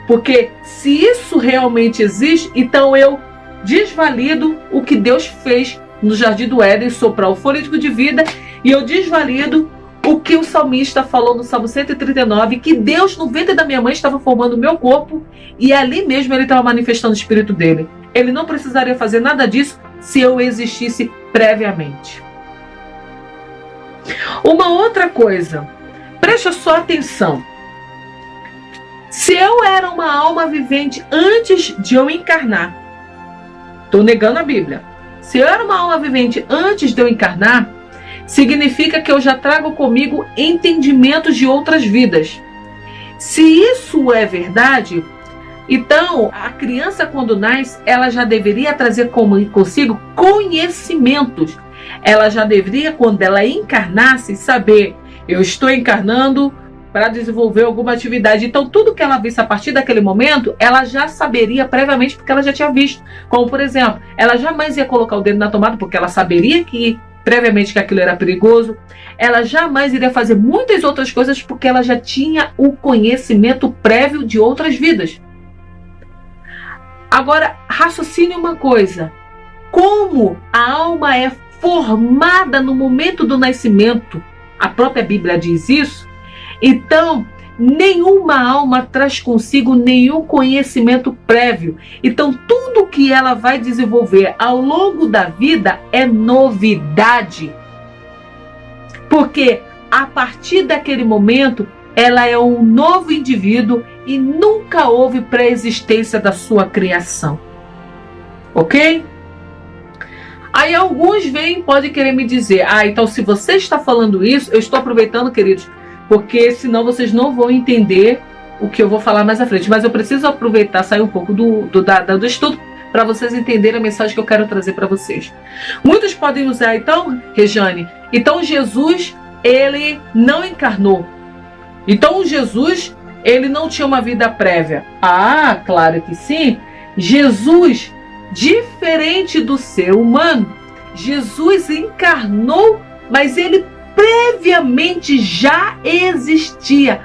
Porque se isso realmente existe, então eu desvalido o que Deus fez no Jardim do Éden, soprar o fôlego de vida, e eu desvalido o que o salmista falou no Salmo 139, que Deus no ventre da minha mãe estava formando o meu corpo, e ali mesmo ele estava manifestando o Espírito dele. Ele não precisaria fazer nada disso se eu existisse previamente. Uma outra coisa, preste só atenção. Se eu era uma alma vivente antes de eu encarnar, estou negando a Bíblia. Se eu era uma alma vivente antes de eu encarnar, significa que eu já trago comigo entendimentos de outras vidas. Se isso é verdade, então a criança, quando nasce, ela já deveria trazer consigo conhecimentos. Ela já deveria, quando ela encarnasse, saber: eu estou encarnando para desenvolver alguma atividade. Então tudo que ela visse a partir daquele momento, ela já saberia previamente, porque ela já tinha visto. Como, por exemplo, ela jamais ia colocar o dedo na tomada, porque ela saberia que previamente que aquilo era perigoso. Ela jamais iria fazer muitas outras coisas, porque ela já tinha o conhecimento prévio de outras vidas. Agora, raciocine uma coisa: como a alma é formada no momento do nascimento, a própria Bíblia diz isso, então Nenhuma alma traz consigo nenhum conhecimento prévio. Então, tudo que ela vai desenvolver ao longo da vida é novidade. Porque a partir daquele momento, ela é um novo indivíduo e nunca houve pré-existência da sua criação. Ok? Aí alguns vêm, podem querer me dizer, então se você está falando isso, eu estou aproveitando, queridos, porque senão vocês não vão entender o que eu vou falar mais à frente. Mas eu preciso aproveitar, sair um pouco do estudo, para vocês entenderem a mensagem que eu quero trazer para vocês. Muitos podem usar, então, Rejane, então Jesus, ele não encarnou. Então Jesus, ele não tinha uma vida prévia. Claro que sim. Jesus, diferente do ser humano, Jesus encarnou, mas ele previamente já existia.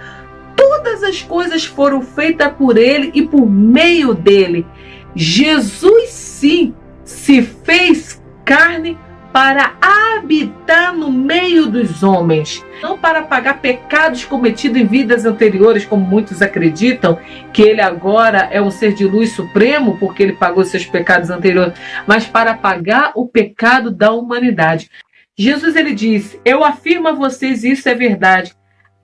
Todas as coisas foram feitas por ele e por meio dele. Jesus sim se fez carne para habitar no meio dos homens, não para pagar pecados cometidos em vidas anteriores, como muitos acreditam, que ele agora é um ser de luz supremo, porque ele pagou seus pecados anteriores, mas para pagar o pecado da humanidade. Jesus, ele disse, eu afirmo a vocês, isso é verdade,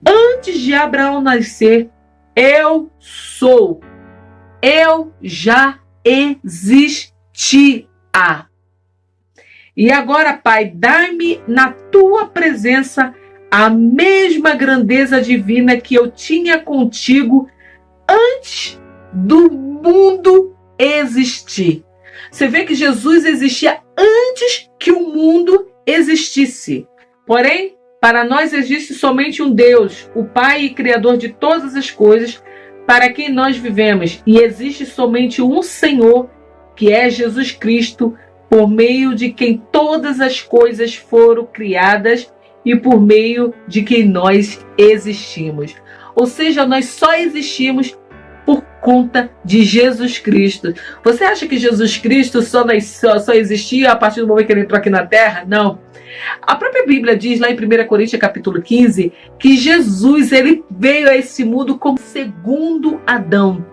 antes de Abraão nascer, eu sou, eu já existia. E agora, Pai, dai-me na tua presença a mesma grandeza divina que eu tinha contigo antes do mundo existir. Você vê que Jesus existia antes que o mundo existisse. Porém, para nós existe somente um Deus, o Pai e Criador de todas as coisas, para quem nós vivemos. E existe somente um Senhor, que é Jesus Cristo, por meio de quem todas as coisas foram criadas e por meio de quem nós existimos. Ou seja, nós só existimos por conta de Jesus Cristo. Você acha que Jesus Cristo só existia a partir do momento que ele entrou aqui na Terra? Não. A própria Bíblia diz lá em 1 Coríntios capítulo 15 que Jesus, ele veio a esse mundo como segundo Adão.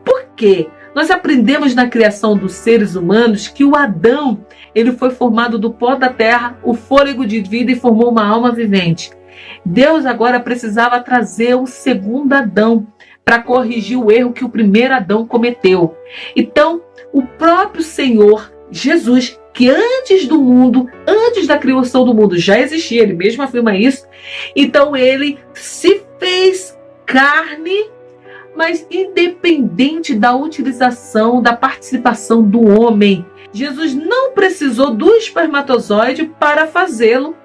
Por quê? Nós aprendemos na criação dos seres humanos que o Adão, ele foi formado do pó da terra, o fôlego de vida, e formou uma alma vivente. Deus agora precisava trazer um segundo Adão para corrigir o erro que o primeiro Adão cometeu. Então, o próprio Senhor Jesus, que antes do mundo, antes da criação do mundo já existia, ele mesmo afirma isso, então ele se fez carne, mas independente da utilização, da participação do homem. Jesus não precisou do espermatozoide para fazê-lo.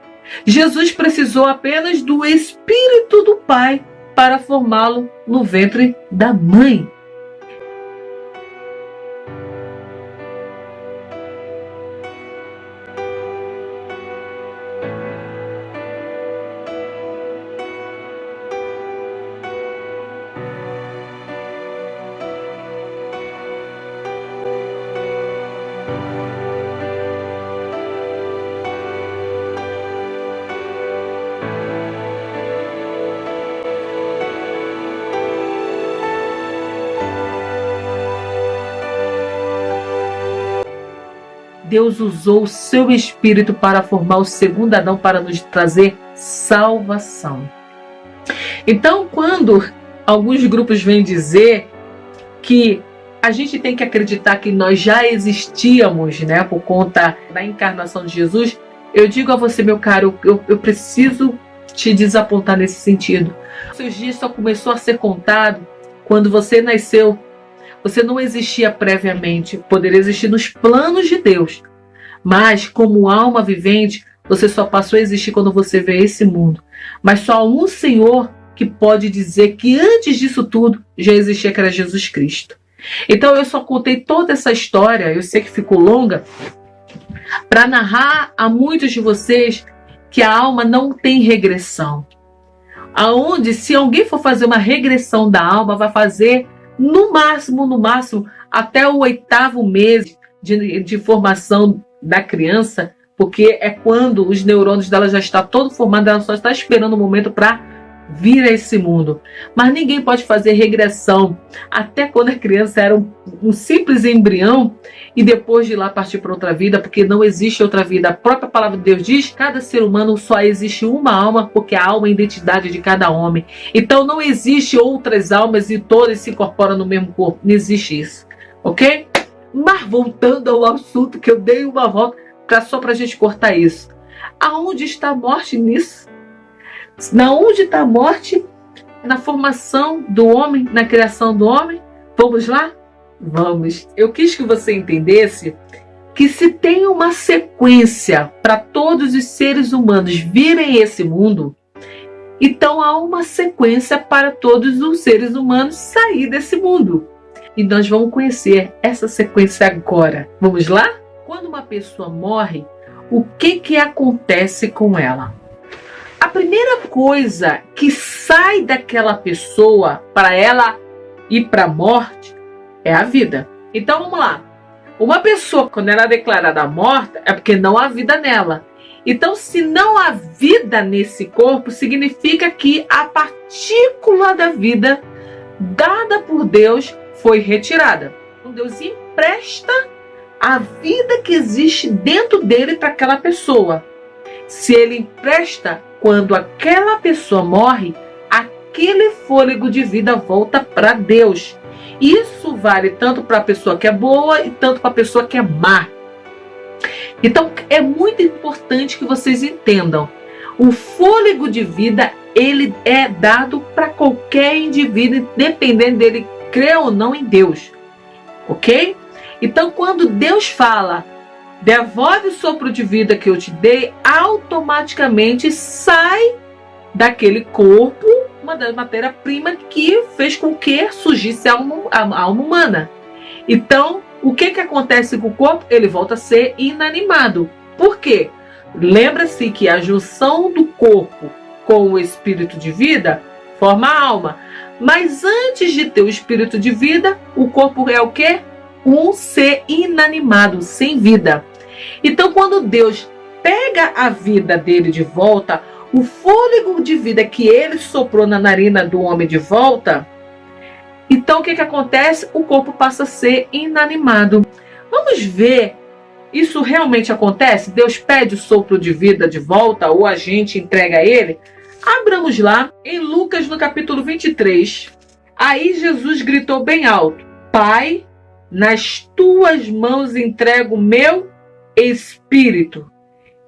Jesus precisou apenas do Espírito do Pai para formá-lo no ventre da mãe. Deus usou o seu Espírito para formar o segundo Adão para nos trazer salvação. Então, quando alguns grupos vêm dizer que a gente tem que acreditar que nós já existíamos, né, por conta da encarnação de Jesus, eu digo a você, meu caro, eu preciso te desapontar nesse sentido. Seus dias só começou a ser contado quando você nasceu. Você não existia previamente, poderia existir nos planos de Deus. Mas, como alma vivente, você só passou a existir quando você veio a esse mundo. Mas só um Senhor que pode dizer que antes disso tudo já existia, que era Jesus Cristo. Então eu só contei toda essa história, eu sei que ficou longa, para narrar a muitos de vocês que a alma não tem regressão. Aonde, se alguém for fazer uma regressão da alma, vai fazer no máximo, até o 8º mês de formação da criança, porque é quando os neurônios dela já estão todos formados, ela só está esperando o momento para vir a esse mundo. Mas ninguém pode fazer regressão até quando a criança era um simples embrião e depois de lá partir para outra vida, porque não existe outra vida. A própria palavra de Deus diz que cada ser humano só existe uma alma, porque a alma é a identidade de cada homem. Então não existe outras almas e todas se incorporam no mesmo corpo. Não existe isso, ok? Mas voltando ao assunto, que eu dei uma volta só para a gente cortar isso. Aonde está a morte nisso? Onde está a morte? Na formação do homem, na criação do homem? Vamos lá? Vamos. Eu quis que você entendesse que se tem uma sequência para todos os seres humanos virem esse mundo, então há uma sequência para todos os seres humanos sair desse mundo. E nós vamos conhecer essa sequência agora. Vamos lá? Quando uma pessoa morre, o que acontece com ela? A primeira coisa que sai daquela pessoa para ela ir para a morte é a vida. Então vamos lá. Uma pessoa, quando ela é declarada morta, é porque não há vida nela. Então, se não há vida nesse corpo, significa que a partícula da vida dada por Deus foi retirada. Então, Deus empresta a vida que existe dentro dele para aquela pessoa. Se ele empresta, quando aquela pessoa morre, aquele fôlego de vida volta para Deus. Isso vale tanto para a pessoa que é boa e tanto para a pessoa que é má. Então é muito importante que vocês entendam. O fôlego de vida, ele é dado para qualquer indivíduo, independente dele crer ou não em Deus. Ok? Então quando Deus fala, devolve o sopro de vida que eu te dei, automaticamente sai daquele corpo uma das matérias-primas que fez com que surgisse a alma humana. Então, o que acontece com o corpo? Ele volta a ser inanimado. Por quê? Lembra-se que a junção do corpo com o espírito de vida forma a alma. Mas antes de ter o espírito de vida, o corpo é o quê? Um ser inanimado, sem vida. Então, quando Deus pega a vida dele de volta, o fôlego de vida que ele soprou na narina do homem de volta, então o que acontece? O corpo passa a ser inanimado. Vamos ver, isso realmente acontece? Deus pede o sopro de vida de volta ou a gente entrega a ele? Abramos lá em Lucas no capítulo 23. Aí Jesus gritou bem alto: Pai, nas tuas mãos entrego o meu espírito.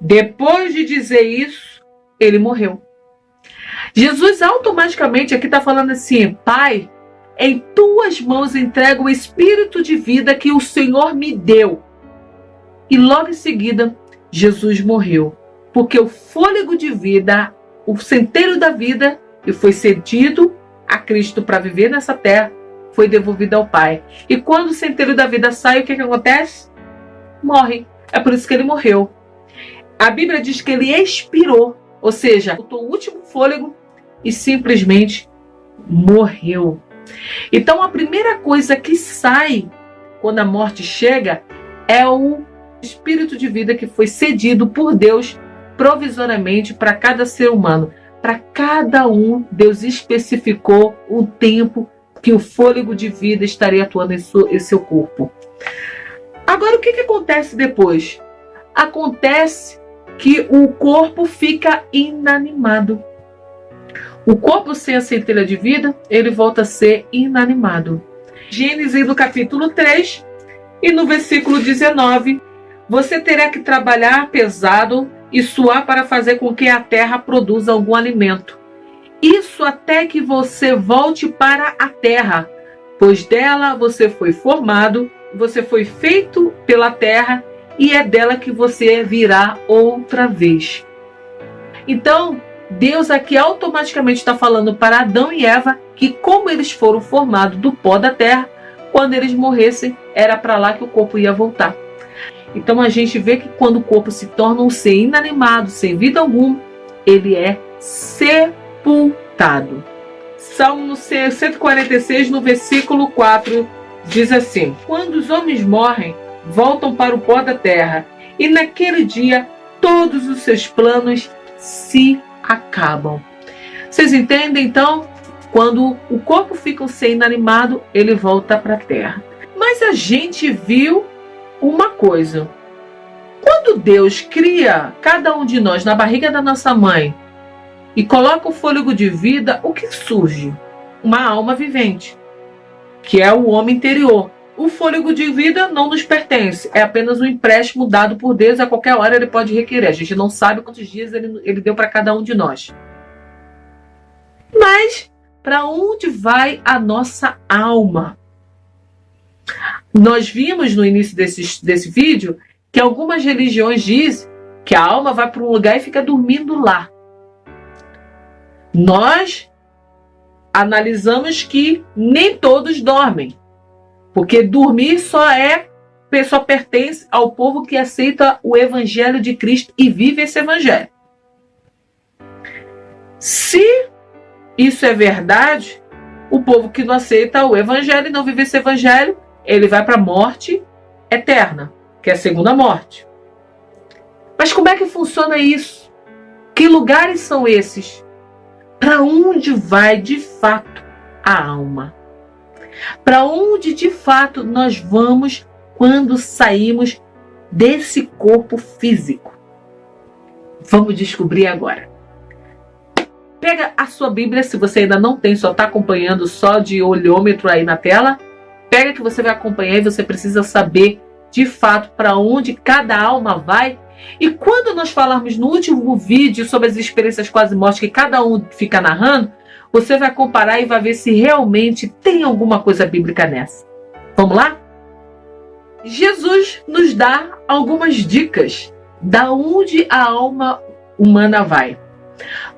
Depois de dizer isso, ele morreu. Jesus automaticamente aqui está falando assim: Pai, em tuas mãos entrego o espírito de vida que o Senhor me deu. E logo em seguida, Jesus morreu. Porque o fôlego de vida, o centeiro da vida, que foi cedido a Cristo para viver nessa terra, foi devolvido ao Pai. E quando o centeiro da vida sai, o que acontece? Morre. É por isso que ele morreu. A Bíblia diz que ele expirou, ou seja, botou o último fôlego e simplesmente morreu. Então a primeira coisa que sai quando a morte chega é o espírito de vida que foi cedido por Deus provisoriamente para cada ser humano. Para cada um, Deus especificou o tempo que o fôlego de vida estaria atuando em seu corpo. Agora, o que acontece depois? Acontece que o corpo fica inanimado. O corpo sem a centelha de vida, ele volta a ser inanimado. Gênesis no capítulo 3 e no versículo 19, você terá que trabalhar pesado e suar para fazer com que a terra produza algum alimento. Isso até que você volte para a terra, pois dela você foi formado, você foi feito pela terra e é dela que você virá outra vez. Então, Deus aqui automaticamente está falando para Adão e Eva que como eles foram formados do pó da terra, quando eles morressem, era para lá que o corpo ia voltar. Então a gente vê que quando o corpo se torna um ser inanimado, sem vida alguma, ele é sepultado. Salmo 146, no versículo 4, diz assim: quando os homens morrem, voltam para o pó da terra, e naquele dia todos os seus planos se acabam. Vocês entendem, então? Quando o corpo fica sem inanimado, ele volta para a terra. Mas a gente viu uma coisa. Quando Deus cria cada um de nós na barriga da nossa mãe e coloca o fôlego de vida, o que surge? Uma alma vivente, que é o homem interior. O fôlego de vida não nos pertence, é apenas um empréstimo dado por Deus, a qualquer hora ele pode requerer. A gente não sabe quantos dias ele deu para cada um de nós. Mas para onde vai a nossa alma? Nós vimos no início desse vídeo que algumas religiões dizem que a alma vai para um lugar e fica dormindo lá. Nós analisamos que nem todos dormem, porque dormir só pertence ao povo que aceita o Evangelho de Cristo e vive esse Evangelho. Se isso é verdade, o povo que não aceita o Evangelho e não vive esse Evangelho, ele vai para a morte eterna, que é a segunda morte. Mas como é que funciona isso? Que lugares são esses? Para onde vai de fato a alma? Para onde de fato nós vamos quando saímos desse corpo físico? Vamos descobrir agora. Pega a sua Bíblia, se você ainda não tem, só está acompanhando só de olhômetro aí na tela. Pega que você vai acompanhar e você precisa saber de fato para onde cada alma vai. E quando nós falarmos no último vídeo sobre as experiências quase mortes que cada um fica narrando, você vai comparar e vai ver se realmente tem alguma coisa bíblica nessa. Vamos lá? Jesus nos dá algumas dicas da onde a alma humana vai.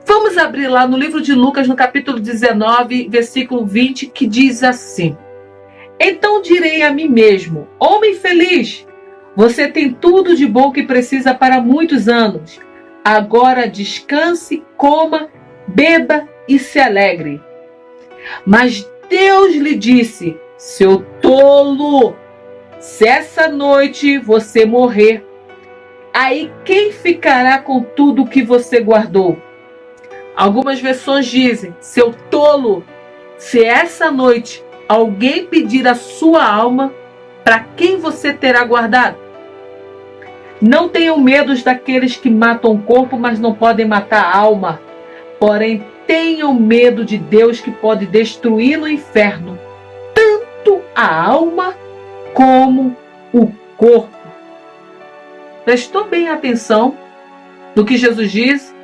Vamos abrir lá no livro de Lucas, no capítulo 19, versículo 20, que diz assim: Então direi a mim mesmo, homem feliz, você tem tudo de bom que precisa para muitos anos. Agora descanse, coma, beba e se alegre. Mas Deus lhe disse, seu tolo, se essa noite você morrer, aí quem ficará com tudo que você guardou? Algumas versões dizem, seu tolo, se essa noite alguém pedir a sua alma, para quem você terá guardado? Não tenham medo daqueles que matam o corpo, mas não podem matar a alma. Porém, tenham medo de Deus, que pode destruir no inferno tanto a alma como o corpo. Prestou bem atenção no que Jesus diz?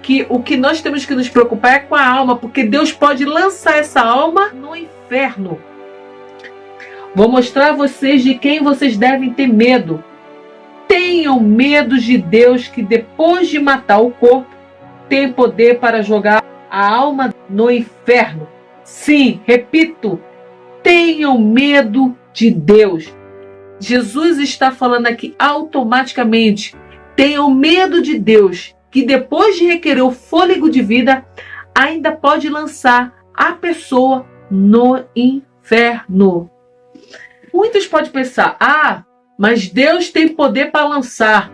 Que o que nós temos que nos preocupar é com a alma, porque Deus pode lançar essa alma no inferno. Vou mostrar a vocês de quem vocês devem ter medo. Tenham medo de Deus, que depois de matar o corpo, tem poder para jogar a alma no inferno. Sim, repito, tenham medo de Deus. Jesus está falando aqui automaticamente. Tenham medo de Deus, que depois de requerer o fôlego de vida, ainda pode lançar a pessoa no inferno. Muitos podem pensar, mas Deus tem poder para lançar.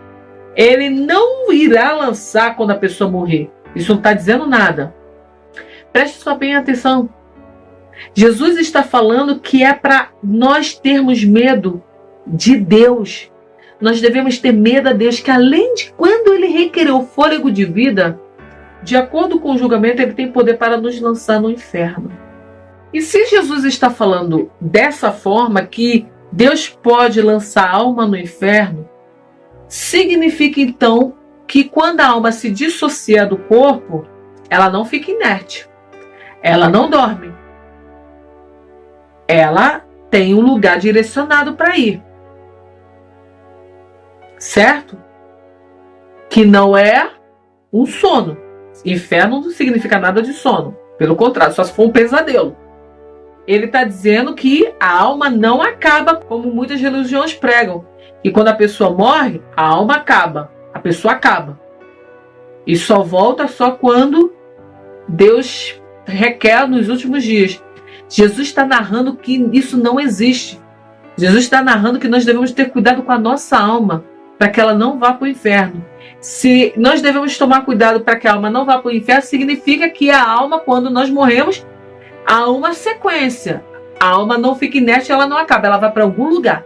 Ele não irá lançar quando a pessoa morrer. Isso não está dizendo nada. Preste só bem atenção. Jesus está falando que é para nós termos medo de Deus. Nós devemos ter medo a Deus, que além de quando ele requerer o fôlego de vida, de acordo com o julgamento, ele tem poder para nos lançar no inferno. E se Jesus está falando dessa forma, que Deus pode lançar a alma no inferno, significa então que quando a alma se dissocia do corpo, ela não fica inerte, ela não dorme, ela tem um lugar direcionado para ir, certo? Que não é um sono. Inferno não significa nada de sono, pelo contrário, só se for um pesadelo. Ele está dizendo que a alma não acaba, como muitas religiões pregam. E quando a pessoa morre, a alma acaba. A pessoa acaba. E só volta só quando Deus requer nos últimos dias. Jesus está narrando que isso não existe. Jesus está narrando que nós devemos ter cuidado com a nossa alma. para que ela não vá para o inferno. Se nós devemos tomar cuidado para que a alma não vá para o inferno, significa que a alma, quando nós morremos, há uma sequência. A alma não fica inerte, ela não acaba, ela vai para algum lugar.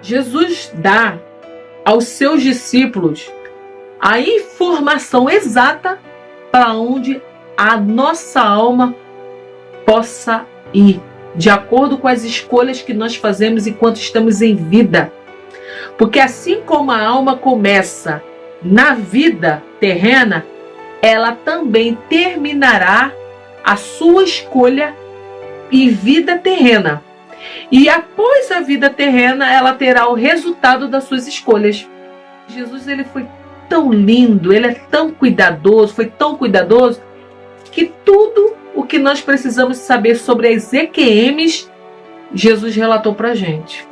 Jesus dá aos seus discípulos a informação exata para onde a nossa alma possa ir, de acordo com as escolhas que nós fazemos enquanto estamos em vida. Porque assim como a alma começa na vida terrena, ela também terminará a sua escolha em vida terrena. E após a vida terrena, ela terá o resultado das suas escolhas. Jesus, ele foi tão lindo, ele é tão cuidadoso, foi tão cuidadoso, que tudo o que nós precisamos saber sobre as EQMs, Jesus relatou para a gente.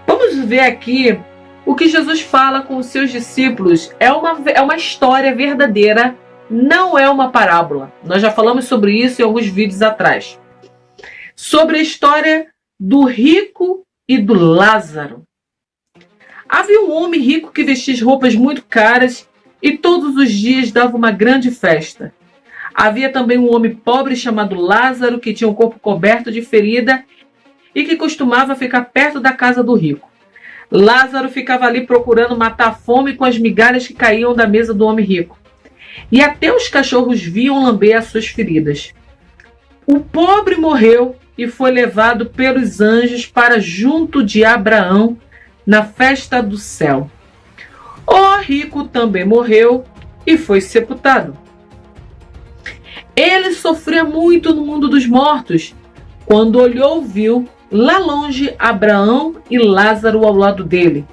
Vamos ver aqui o que Jesus fala com os seus discípulos. É uma história verdadeira, não é uma parábola. Nós já falamos sobre isso em alguns vídeos atrás. Sobre a história do rico e do Lázaro. Havia um homem rico que vestia roupas muito caras e todos os dias dava uma grande festa. Havia também um homem pobre chamado Lázaro, que tinha o corpo coberto de ferida e que costumava ficar perto da casa do rico. Lázaro ficava ali procurando matar a fome com as migalhas que caíam da mesa do homem rico. E até os cachorros vinham lamber as suas feridas. O pobre morreu e foi levado pelos anjos para junto de Abraão na festa do céu. O rico também morreu e foi sepultado. Ele sofria muito no mundo dos mortos. Quando olhou, viu lá longe Abraão e Lázaro ao lado dele.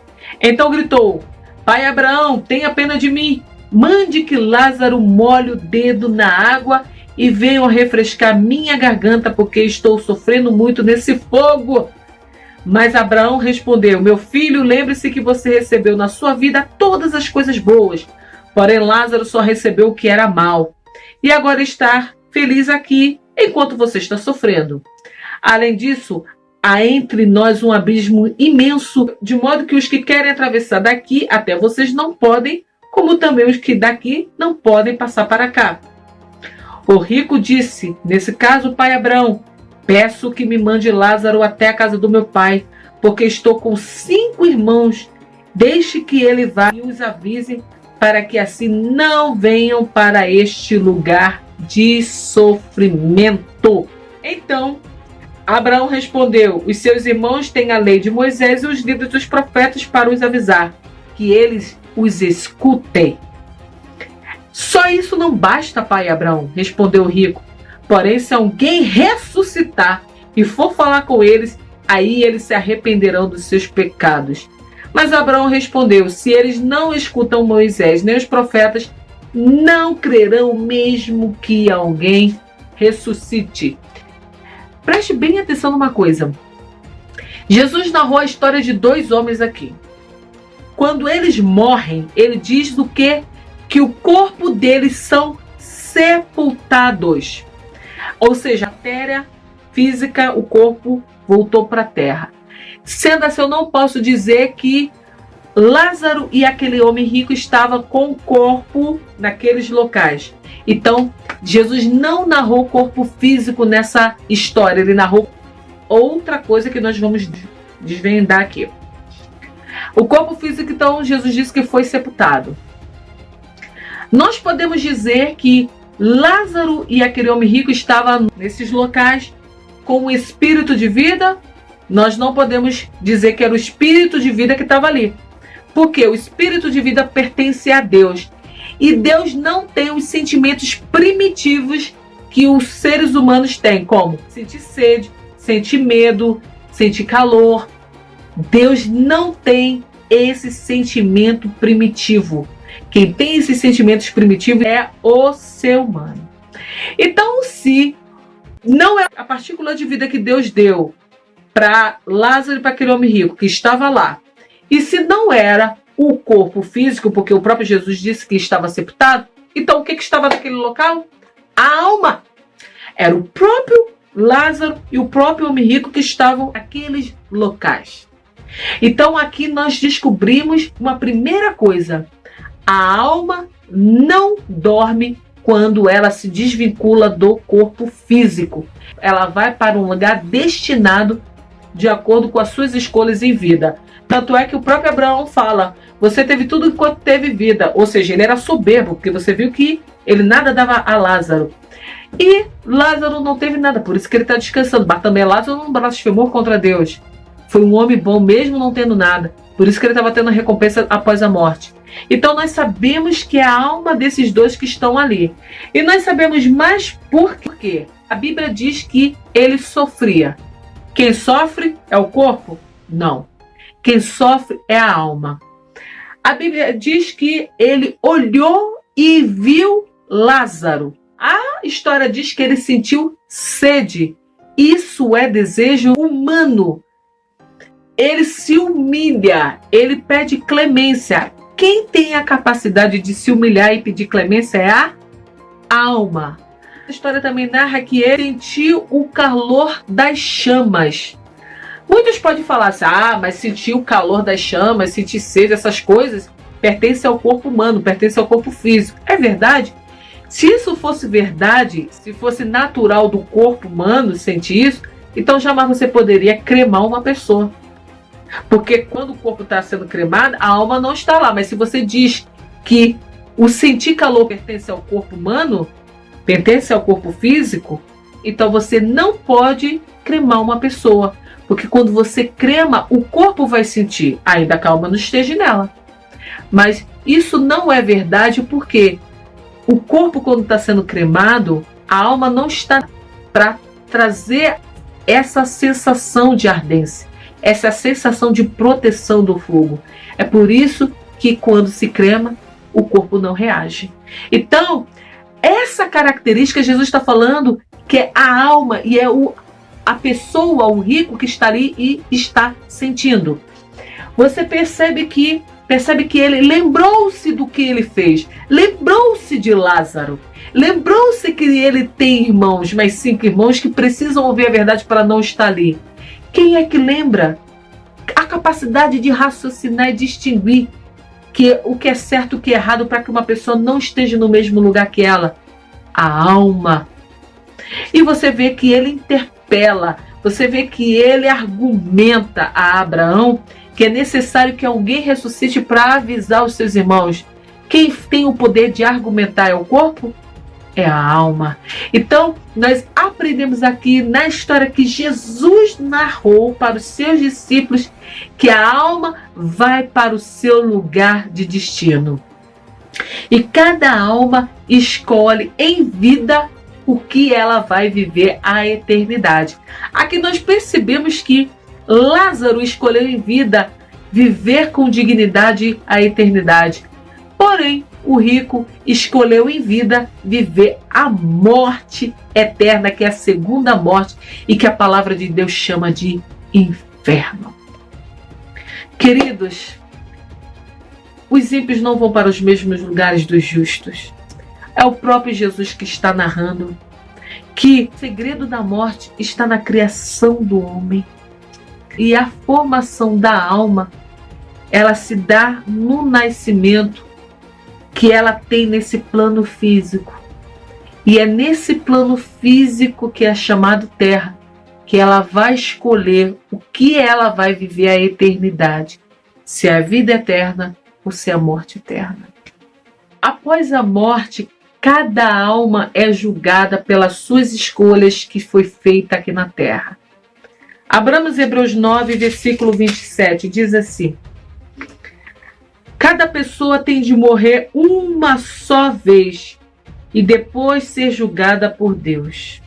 Então gritou: Pai Abraão, tenha pena de mim. Mande que Lázaro molhe o dedo na água e venham refrescar minha garganta, porque estou sofrendo muito nesse fogo. Mas Abraão respondeu: Meu filho, lembre-se que você recebeu na sua vida todas as coisas boas. Porém, Lázaro só recebeu o que era mal. E agora está feliz aqui, enquanto você está sofrendo. Além disso, há entre nós um abismo imenso, de modo que os que querem atravessar daqui até vocês não podem, como também os que daqui não podem passar para cá. O rico disse: Nesse caso, pai Abraão, peço que me mande Lázaro até a casa do meu pai, porque estou com 5 irmãos. Deixe que ele vá e os avise, para que assim não venham para este lugar de sofrimento. Então, Abraão respondeu: Os seus irmãos têm a lei de Moisés e os livros dos profetas para os avisar, que eles os escutem. Só isso não basta, pai Abraão, respondeu o rico. Porém, se alguém ressuscitar e for falar com eles, aí eles se arrependerão dos seus pecados. Mas Abraão respondeu: Se eles não escutam Moisés nem os profetas, não crerão mesmo que alguém ressuscite. Preste bem atenção numa coisa. Jesus narrou a história de 2 homens aqui. Quando eles morrem, ele diz do que o corpo deles são sepultados. Ou seja, a matéria física, o corpo voltou para a terra. Sendo assim, eu não posso dizer que Lázaro e aquele homem rico estavam com o corpo naqueles locais. Então, Jesus não narrou o corpo físico nessa história. Ele narrou outra coisa que nós vamos desvendar aqui. O corpo físico, então, Jesus disse que foi sepultado. Nós podemos dizer que Lázaro e aquele homem rico estavam nesses locais com o espírito de vida. Nós não podemos dizer que era o espírito de vida que estava ali, porque o espírito de vida pertence a Deus. E Deus não tem os sentimentos primitivos que os seres humanos têm, como sentir sede, sentir medo, sentir calor. Deus não tem esse sentimento primitivo. Quem tem esses sentimentos primitivos é o ser humano. Então, se não é a partícula de vida que Deus deu para Lázaro e para aquele homem rico que estava lá, e se não era o corpo físico, porque o próprio Jesus disse que estava sepultado, então o que estava naquele local? A alma. Era o próprio Lázaro e o próprio homem rico que estavam naqueles locais. Então aqui nós descobrimos uma primeira coisa: a alma não dorme quando ela se desvincula do corpo físico. Ela vai para um lugar destinado de acordo com as suas escolhas em vida. Tanto é que o próprio Abraão fala: você teve tudo enquanto teve vida. Ou seja, ele era soberbo, porque você viu que ele nada dava a Lázaro. E Lázaro não teve nada, por isso que ele está descansando. Mas também Lázaro não blasfemou contra Deus. Foi um homem bom, mesmo não tendo nada. Por isso que ele estava tendo a recompensa após a morte. Então nós sabemos que é a alma desses dois que estão ali. E nós sabemos mais por quê. A Bíblia diz que ele sofria. Quem sofre é o corpo? Não. Quem sofre é a alma. A Bíblia diz que ele olhou e viu Lázaro. A história diz que ele sentiu sede. Isso é desejo humano. Ele se humilha, ele pede clemência. Quem tem a capacidade de se humilhar e pedir clemência é a alma. A história também narra que ele sentiu o calor das chamas. Muitos podem falar assim: mas sentir o calor das chamas, sentir sede, essas coisas, pertence ao corpo humano, pertence ao corpo físico. É verdade? Se isso fosse verdade, se fosse natural do corpo humano sentir isso, então jamais você poderia cremar uma pessoa. Porque quando o corpo está sendo cremado, a alma não está lá. Mas se você diz que o sentir calor pertence ao corpo humano, pertence ao corpo físico, então você não pode cremar uma pessoa. Porque quando você crema, o corpo vai sentir, ainda que a alma não esteja nela. Mas isso não é verdade, porque o corpo, quando está sendo cremado, a alma não está para trazer essa sensação de ardência, essa sensação de proteção do fogo. É por isso que quando se crema, o corpo não reage. Então, essa característica Jesus está falando que é a alma e é a pessoa, o rico que está ali e está sentindo. Você percebe que ele lembrou-se do que ele fez, lembrou-se de Lázaro, lembrou-se que ele tem irmãos, mas 5 irmãos que precisam ouvir a verdade para não estar ali. Quem é que lembra? A capacidade de raciocinar e distinguir o que é certo e o que é errado para que uma pessoa não esteja no mesmo lugar que ela. A alma. E você vê que ele interpela, você vê que ele argumenta a Abraão que é necessário que alguém ressuscite para avisar os seus irmãos. Quem tem o poder de argumentar é o corpo? É a alma. Então, nós aprendemos aqui na história que Jesus narrou para os seus discípulos que a alma vai para o seu lugar de destino. E cada alma escolhe em vida o que ela vai viver a eternidade. Aqui nós percebemos que Lázaro escolheu em vida viver com dignidade a eternidade. Porém, o rico escolheu em vida viver a morte eterna, que é a segunda morte e que a palavra de Deus chama de inferno. Queridos, os ímpios não vão para os mesmos lugares dos justos. É o próprio Jesus que está narrando que o segredo da morte está na criação do homem. E a formação da alma, ela se dá no nascimento que ela tem nesse plano físico. E é nesse plano físico que é chamado terra, que ela vai escolher o que ela vai viver a eternidade. Se é a vida eterna ou se é a morte eterna. Após a morte, cada alma é julgada pelas suas escolhas que foi feita aqui na terra. Abramos Hebreus 9, versículo 27, diz assim: cada pessoa tem de morrer uma só vez e depois ser julgada por Deus.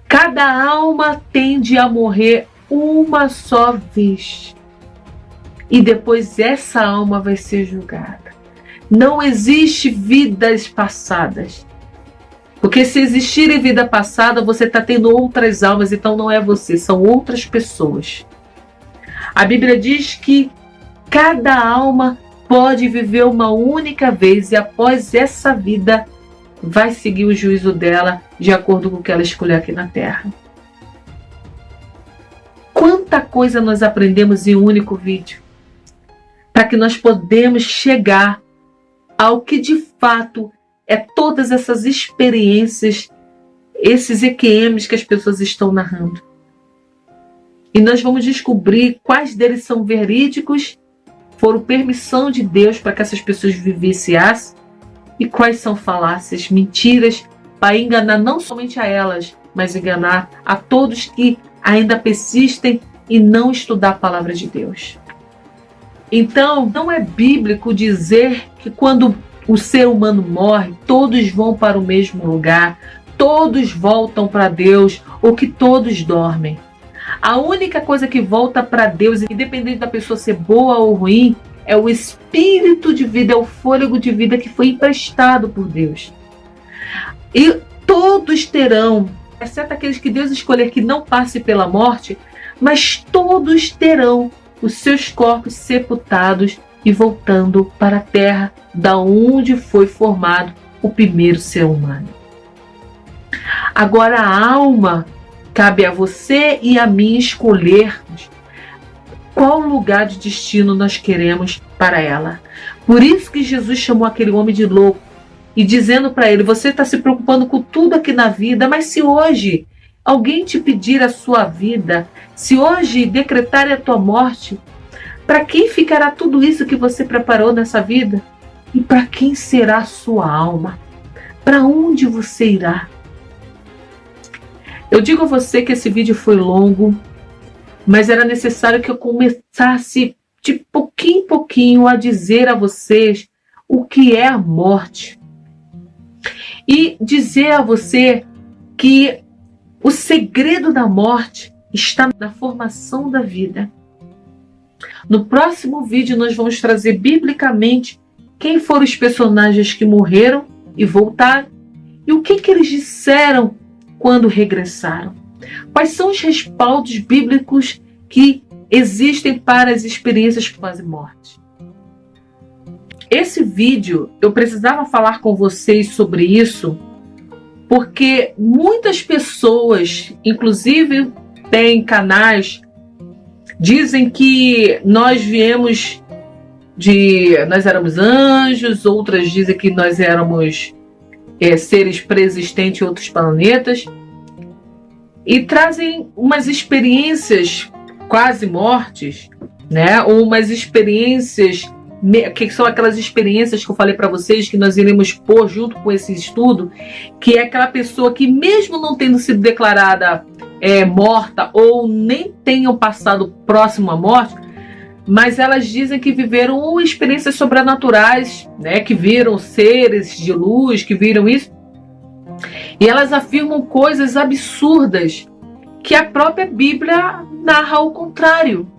Cada alma tende a morrer uma só vez e depois essa alma vai ser julgada. Não existe vidas passadas. Porque se existir em vida passada, você está tendo outras almas, então não é você, são outras pessoas. A Bíblia diz que cada alma pode viver uma única vez e após essa vida vai seguir o juízo dela de acordo com o que ela escolher aqui na terra. Quantas quanta coisa nós aprendemos em um único vídeo, para que nós podemos chegar ao que de fato é todas essas experiências, esses EQMs que as pessoas estão narrando. E nós vamos descobrir quais deles são verídicos, foram permissão de Deus para que essas pessoas vivenciassem, e quais são falácias, mentiras, para enganar não somente a elas, mas enganar a todos que ainda persistem em não estudar a palavra de Deus. Então, não é bíblico dizer que quando o ser humano morre, todos vão para o mesmo lugar, todos voltam para Deus, ou que todos dormem. A única coisa que volta para Deus, independente da pessoa ser boa ou ruim, é o espírito de vida, é o fôlego de vida que foi emprestado por Deus. E todos terão, exceto aqueles que Deus escolher que não passe pela morte, mas todos terão os seus corpos sepultados e voltando para a terra da onde foi formado o primeiro ser humano. Agora a alma, cabe a você e a mim escolhermos qual lugar de destino nós queremos para ela. Por isso que Jesus chamou aquele homem de louco e dizendo para ele: você está se preocupando com tudo aqui na vida, mas se hoje alguém te pedir a sua vida, se hoje decretarem a tua morte, para quem ficará tudo isso que você preparou nessa vida? E para quem será a sua alma? Para onde você irá? Eu digo a você que esse vídeo foi longo, mas era necessário que eu começasse de pouquinho em pouquinho a dizer a vocês o que é a morte. E dizer a você que o segredo da morte está na formação da vida. No próximo vídeo nós vamos trazer biblicamente quem foram os personagens que morreram e voltaram e o que eles disseram quando regressaram. Quais são os respaldos bíblicos que existem para as experiências pós-morte. Esse vídeo, eu precisava falar com vocês sobre isso, porque muitas pessoas, inclusive tem canais, dizem que nós viemos nós éramos anjos, outras dizem que nós éramos seres preexistentes em outros planetas, e trazem umas experiências quase mortes, né? Ou umas experiências que são aquelas experiências que eu falei para vocês que nós iremos pôr junto com esse estudo, que é aquela pessoa que mesmo não tendo sido declarada morta ou nem tenham passado próximo à morte, mas elas dizem que viveram experiências sobrenaturais, né? Que viram seres de luz, que viram isso, e elas afirmam coisas absurdas que a própria Bíblia narra ao contrário.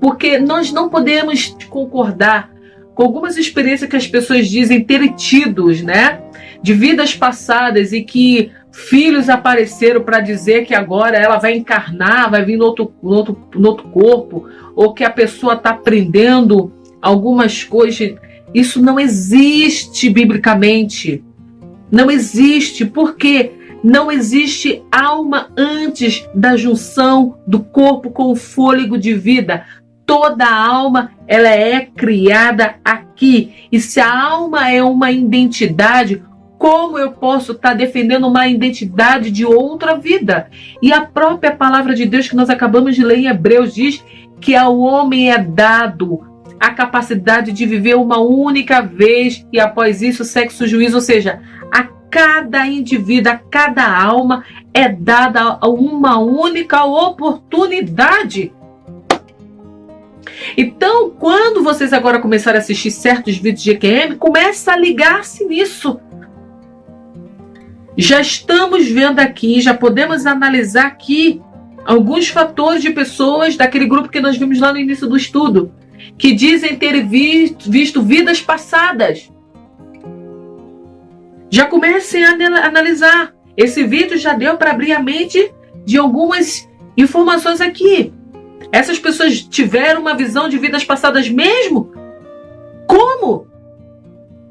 Porque nós não podemos concordar com algumas experiências que as pessoas dizem terem tido, né? De vidas passadas e que filhos apareceram para dizer que agora ela vai encarnar, vai vir no outro corpo, ou que a pessoa está aprendendo algumas coisas. Isso não existe biblicamente. Não existe. Por quê? Não existe alma antes da junção do corpo com o fôlego de vida. Toda alma, ela é criada aqui. E se a alma é uma identidade, como eu posso estar defendendo uma identidade de outra vida? E a própria palavra de Deus que nós acabamos de ler em Hebreus diz que ao homem é dado a capacidade de viver uma única vez e após isso sexo juízo, ou seja, a cada indivíduo, a cada alma é dada uma única oportunidade. Então, quando vocês agora começarem a assistir certos vídeos de EQM, começa a ligar-se nisso. Já estamos vendo aqui, já podemos analisar aqui alguns fatores de pessoas daquele grupo que nós vimos lá no início do estudo, que dizem ter visto vidas passadas. Já comecem a analisar. Esse vídeo já deu para abrir a mente de algumas informações aqui. Essas pessoas tiveram uma visão de vidas passadas mesmo? Como?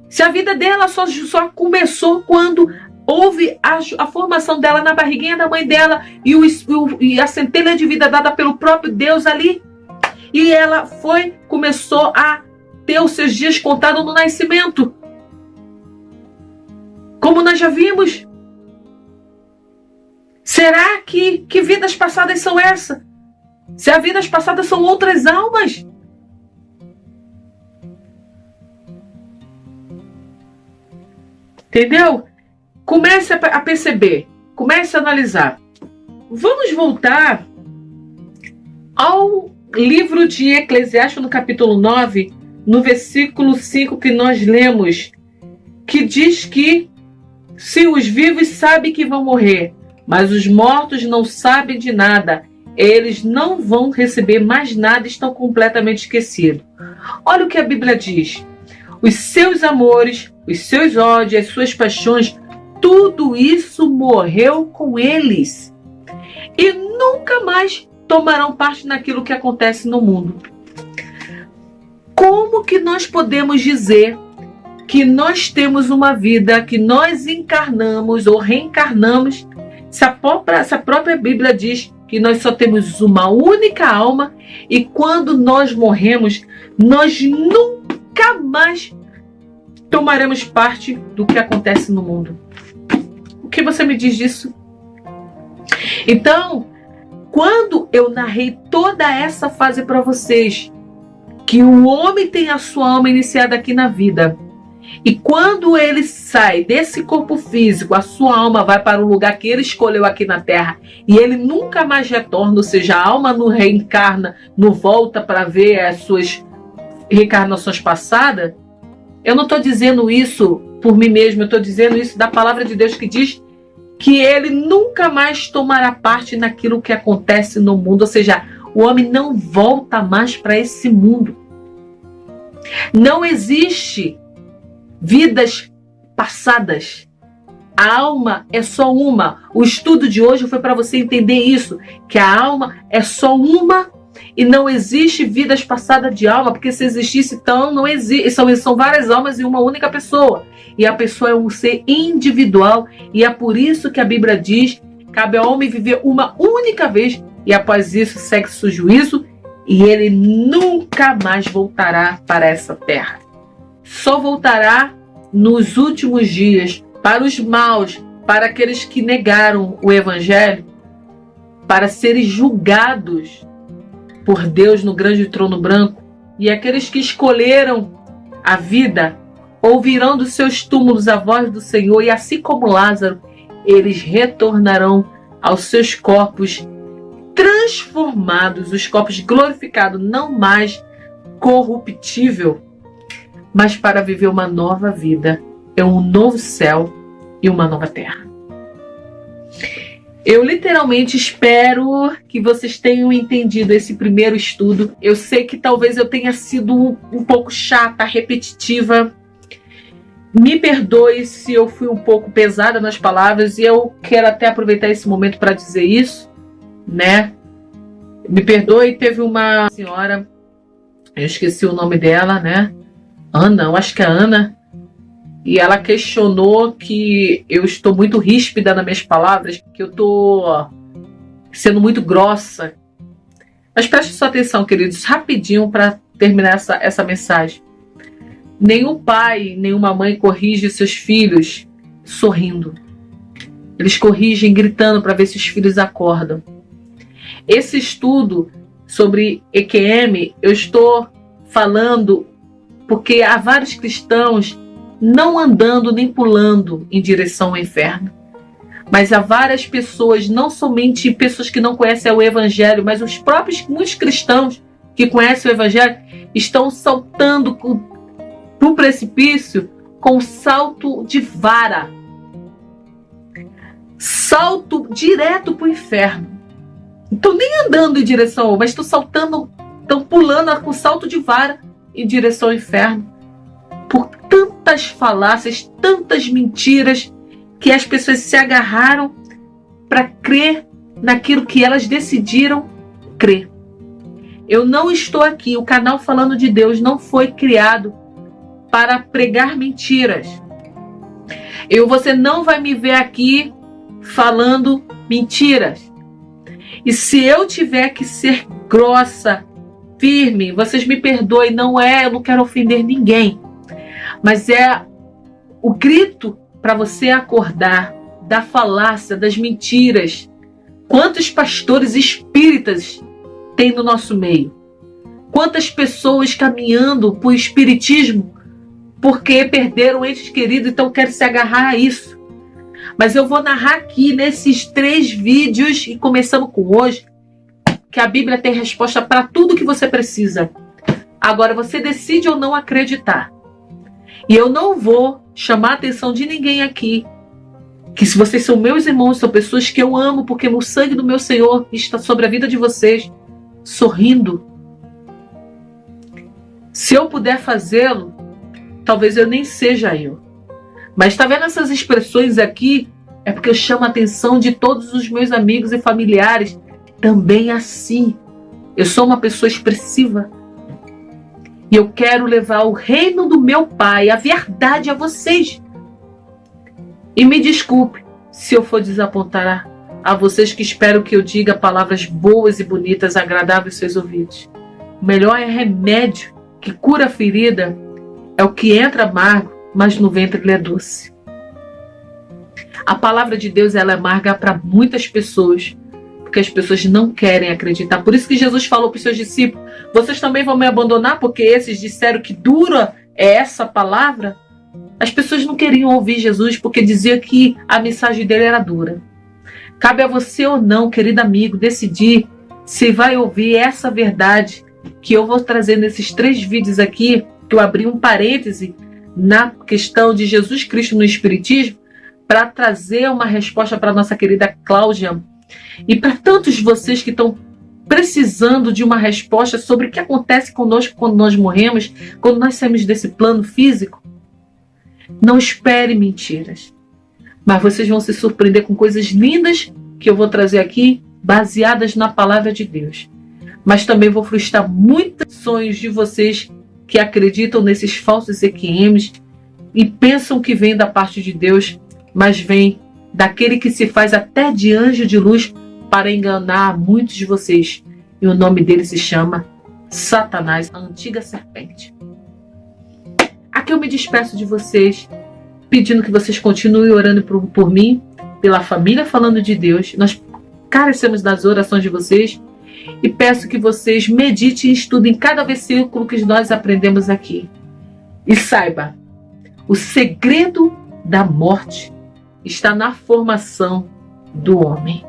Se a vida dela só começou quando houve a formação dela na barriguinha da mãe dela e a centelha de vida dada pelo próprio Deus ali. E ela começou a ter os seus dias contados no nascimento. Como nós já vimos. Será que vidas passadas são essas? Se as vidas passadas são outras almas? Entendeu? Comece a perceber. Comece a analisar. Vamos voltar ao livro de Eclesiastes, no capítulo 9, no versículo 5 que nós lemos, que diz que se os vivos sabem que vão morrer, mas os mortos não sabem de nada, eles não vão receber mais nada, estão completamente esquecidos. Olha o que a Bíblia diz. Os seus amores, os seus ódios, as suas paixões, tudo isso morreu com eles. E nunca mais tomarão parte naquilo que acontece no mundo. Como que nós podemos dizer que nós temos uma vida, que nós encarnamos ou reencarnamos, se a própria Bíblia diz que nós só temos uma única alma e quando nós morremos, nós nunca mais tomaremos parte do que acontece no mundo? O que você me diz disso? Então, quando eu narrei toda essa fase para vocês, que o homem tem a sua alma iniciada aqui na vida, e quando ele sai desse corpo físico, a sua alma vai para o lugar que ele escolheu aqui na Terra, e ele nunca mais retorna, ou seja, a alma não reencarna, não volta para ver as suas reencarnações passadas. Eu não estou dizendo isso por mim mesmo, eu estou dizendo isso da palavra de Deus que diz que ele nunca mais tomará parte naquilo que acontece no mundo, ou seja, o homem não volta mais para esse mundo. Não existe vidas passadas. A alma é só uma. O estudo de hoje foi para você entender isso, que a alma é só uma e não existe vidas passadas de alma, porque se existisse, então não existe. São várias almas em uma única pessoa. E a pessoa é um ser individual, e é por isso que a Bíblia diz: cabe ao homem viver uma única vez, e após isso segue-se o juízo, e ele nunca mais voltará para essa terra. Só voltará nos últimos dias, para os maus, para aqueles que negaram o Evangelho, para serem julgados por Deus no grande trono branco, e aqueles que escolheram a vida ouvirão dos seus túmulos a voz do Senhor, e assim como Lázaro, eles retornarão aos seus corpos transformados, os corpos glorificados, não mais corruptível, mas para viver uma nova vida, é um novo céu e uma nova terra. Eu literalmente espero que vocês tenham entendido esse primeiro estudo. Eu sei que talvez eu tenha sido um pouco chata, repetitiva. Me perdoe se eu fui um pouco pesada nas palavras, e eu quero até aproveitar esse momento para dizer isso, né? Me perdoe, teve uma senhora, eu esqueci o nome dela, né? Ana, eu acho que é Ana, e ela questionou que eu estou muito ríspida nas minhas palavras, que eu estou sendo muito grossa. Mas preste sua atenção, queridos, rapidinho para terminar essa mensagem. Nenhum pai, nenhuma mãe corrige seus filhos sorrindo. Eles corrigem gritando para ver se os filhos acordam. Esse estudo sobre EQM, eu estou falando porque há vários cristãos não andando nem pulando em direção ao inferno. Mas há várias pessoas, não somente pessoas que não conhecem o Evangelho, mas os próprios muitos cristãos que conhecem o Evangelho estão saltando para o precipício com salto de vara. Salto direto para o inferno. Estão nem andando em direção, mas estão saltando, estão pulando com salto de vara em direção ao inferno. Por tantas falácias, tantas mentiras, que as pessoas se agarraram para crer naquilo que elas decidiram crer. Eu não estou aqui, o canal Falando de Deus não foi criado para pregar mentiras. Você não vai me ver aqui falando mentiras. E se eu tiver que ser grossa, firme, vocês me perdoem, eu não quero ofender ninguém. Mas é o grito para você acordar da falácia, das mentiras. Quantos pastores espíritas tem no nosso meio? Quantas pessoas caminhando por espiritismo porque perderam entes queridos, então querem se agarrar a isso. Mas eu vou narrar aqui nesses 3 vídeos, e começando com hoje, que a Bíblia tem resposta para tudo que você precisa. Agora você decide ou não acreditar. E eu não vou chamar a atenção de ninguém aqui, que se vocês são meus irmãos, são pessoas que eu amo, porque o sangue do meu Senhor está sobre a vida de vocês, sorrindo. Se eu puder fazê-lo, talvez eu nem seja eu. Mas está vendo essas expressões aqui? É porque eu chamo a atenção de todos os meus amigos e familiares também assim. Eu sou uma pessoa expressiva. E eu quero levar o reino do meu Pai, a verdade a vocês. E me desculpe se eu for desapontar a vocês, que espero que eu diga palavras boas e bonitas, agradáveis aos seus ouvidos. O melhor remédio que cura a ferida é o que entra amargo, mas no ventre ele é doce. A palavra de Deus, ela é amarga para muitas pessoas, porque as pessoas não querem acreditar. Por isso que Jesus falou para os seus discípulos: vocês também vão me abandonar, porque esses disseram que dura é essa palavra. As pessoas não queriam ouvir Jesus porque dizia que a mensagem dele era dura. Cabe a você ou não, querido amigo, decidir se vai ouvir essa verdade que eu vou trazer nesses 3 vídeos aqui, que eu abri um parêntese na questão de Jesus Cristo no Espiritismo, para trazer uma resposta para a nossa querida Cláudia e para tantos de vocês que estão precisando de uma resposta sobre o que acontece conosco quando nós morremos, quando nós saímos desse plano físico. Não espere mentiras, mas vocês vão se surpreender com coisas lindas que eu vou trazer aqui, baseadas na palavra de Deus. Mas também vou frustrar muitos sonhos de vocês que acreditam nesses falsos EQMs e pensam que vem da parte de Deus, mas vem daquele que se faz até de anjo de luz para enganar muitos de vocês. E o nome dele se chama Satanás, a antiga serpente. Aqui eu me despeço de vocês, pedindo que vocês continuem orando por mim, pela família Falando de Deus. Nós carecemos das orações de vocês e peço que vocês meditem e estudem cada versículo que nós aprendemos aqui. E saiba, o segredo da morte está na formação do homem.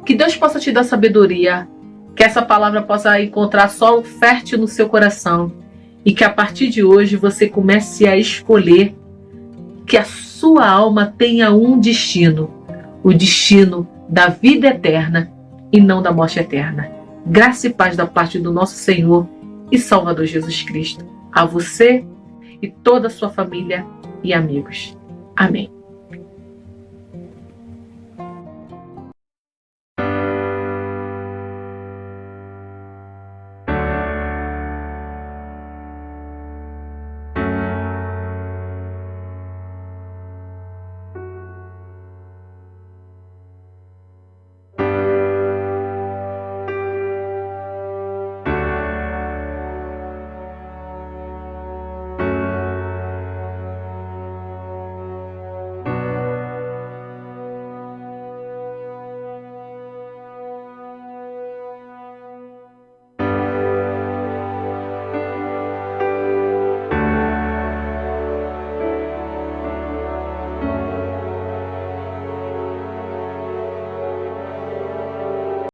Que Deus possa te dar sabedoria, que essa palavra possa encontrar solo fértil no seu coração e que a partir de hoje você comece a escolher que a sua alma tenha um destino, o destino da vida eterna e não da morte eterna. Graça e paz da parte do nosso Senhor e Salvador Jesus Cristo, a você e toda a sua família e amigos. Amém.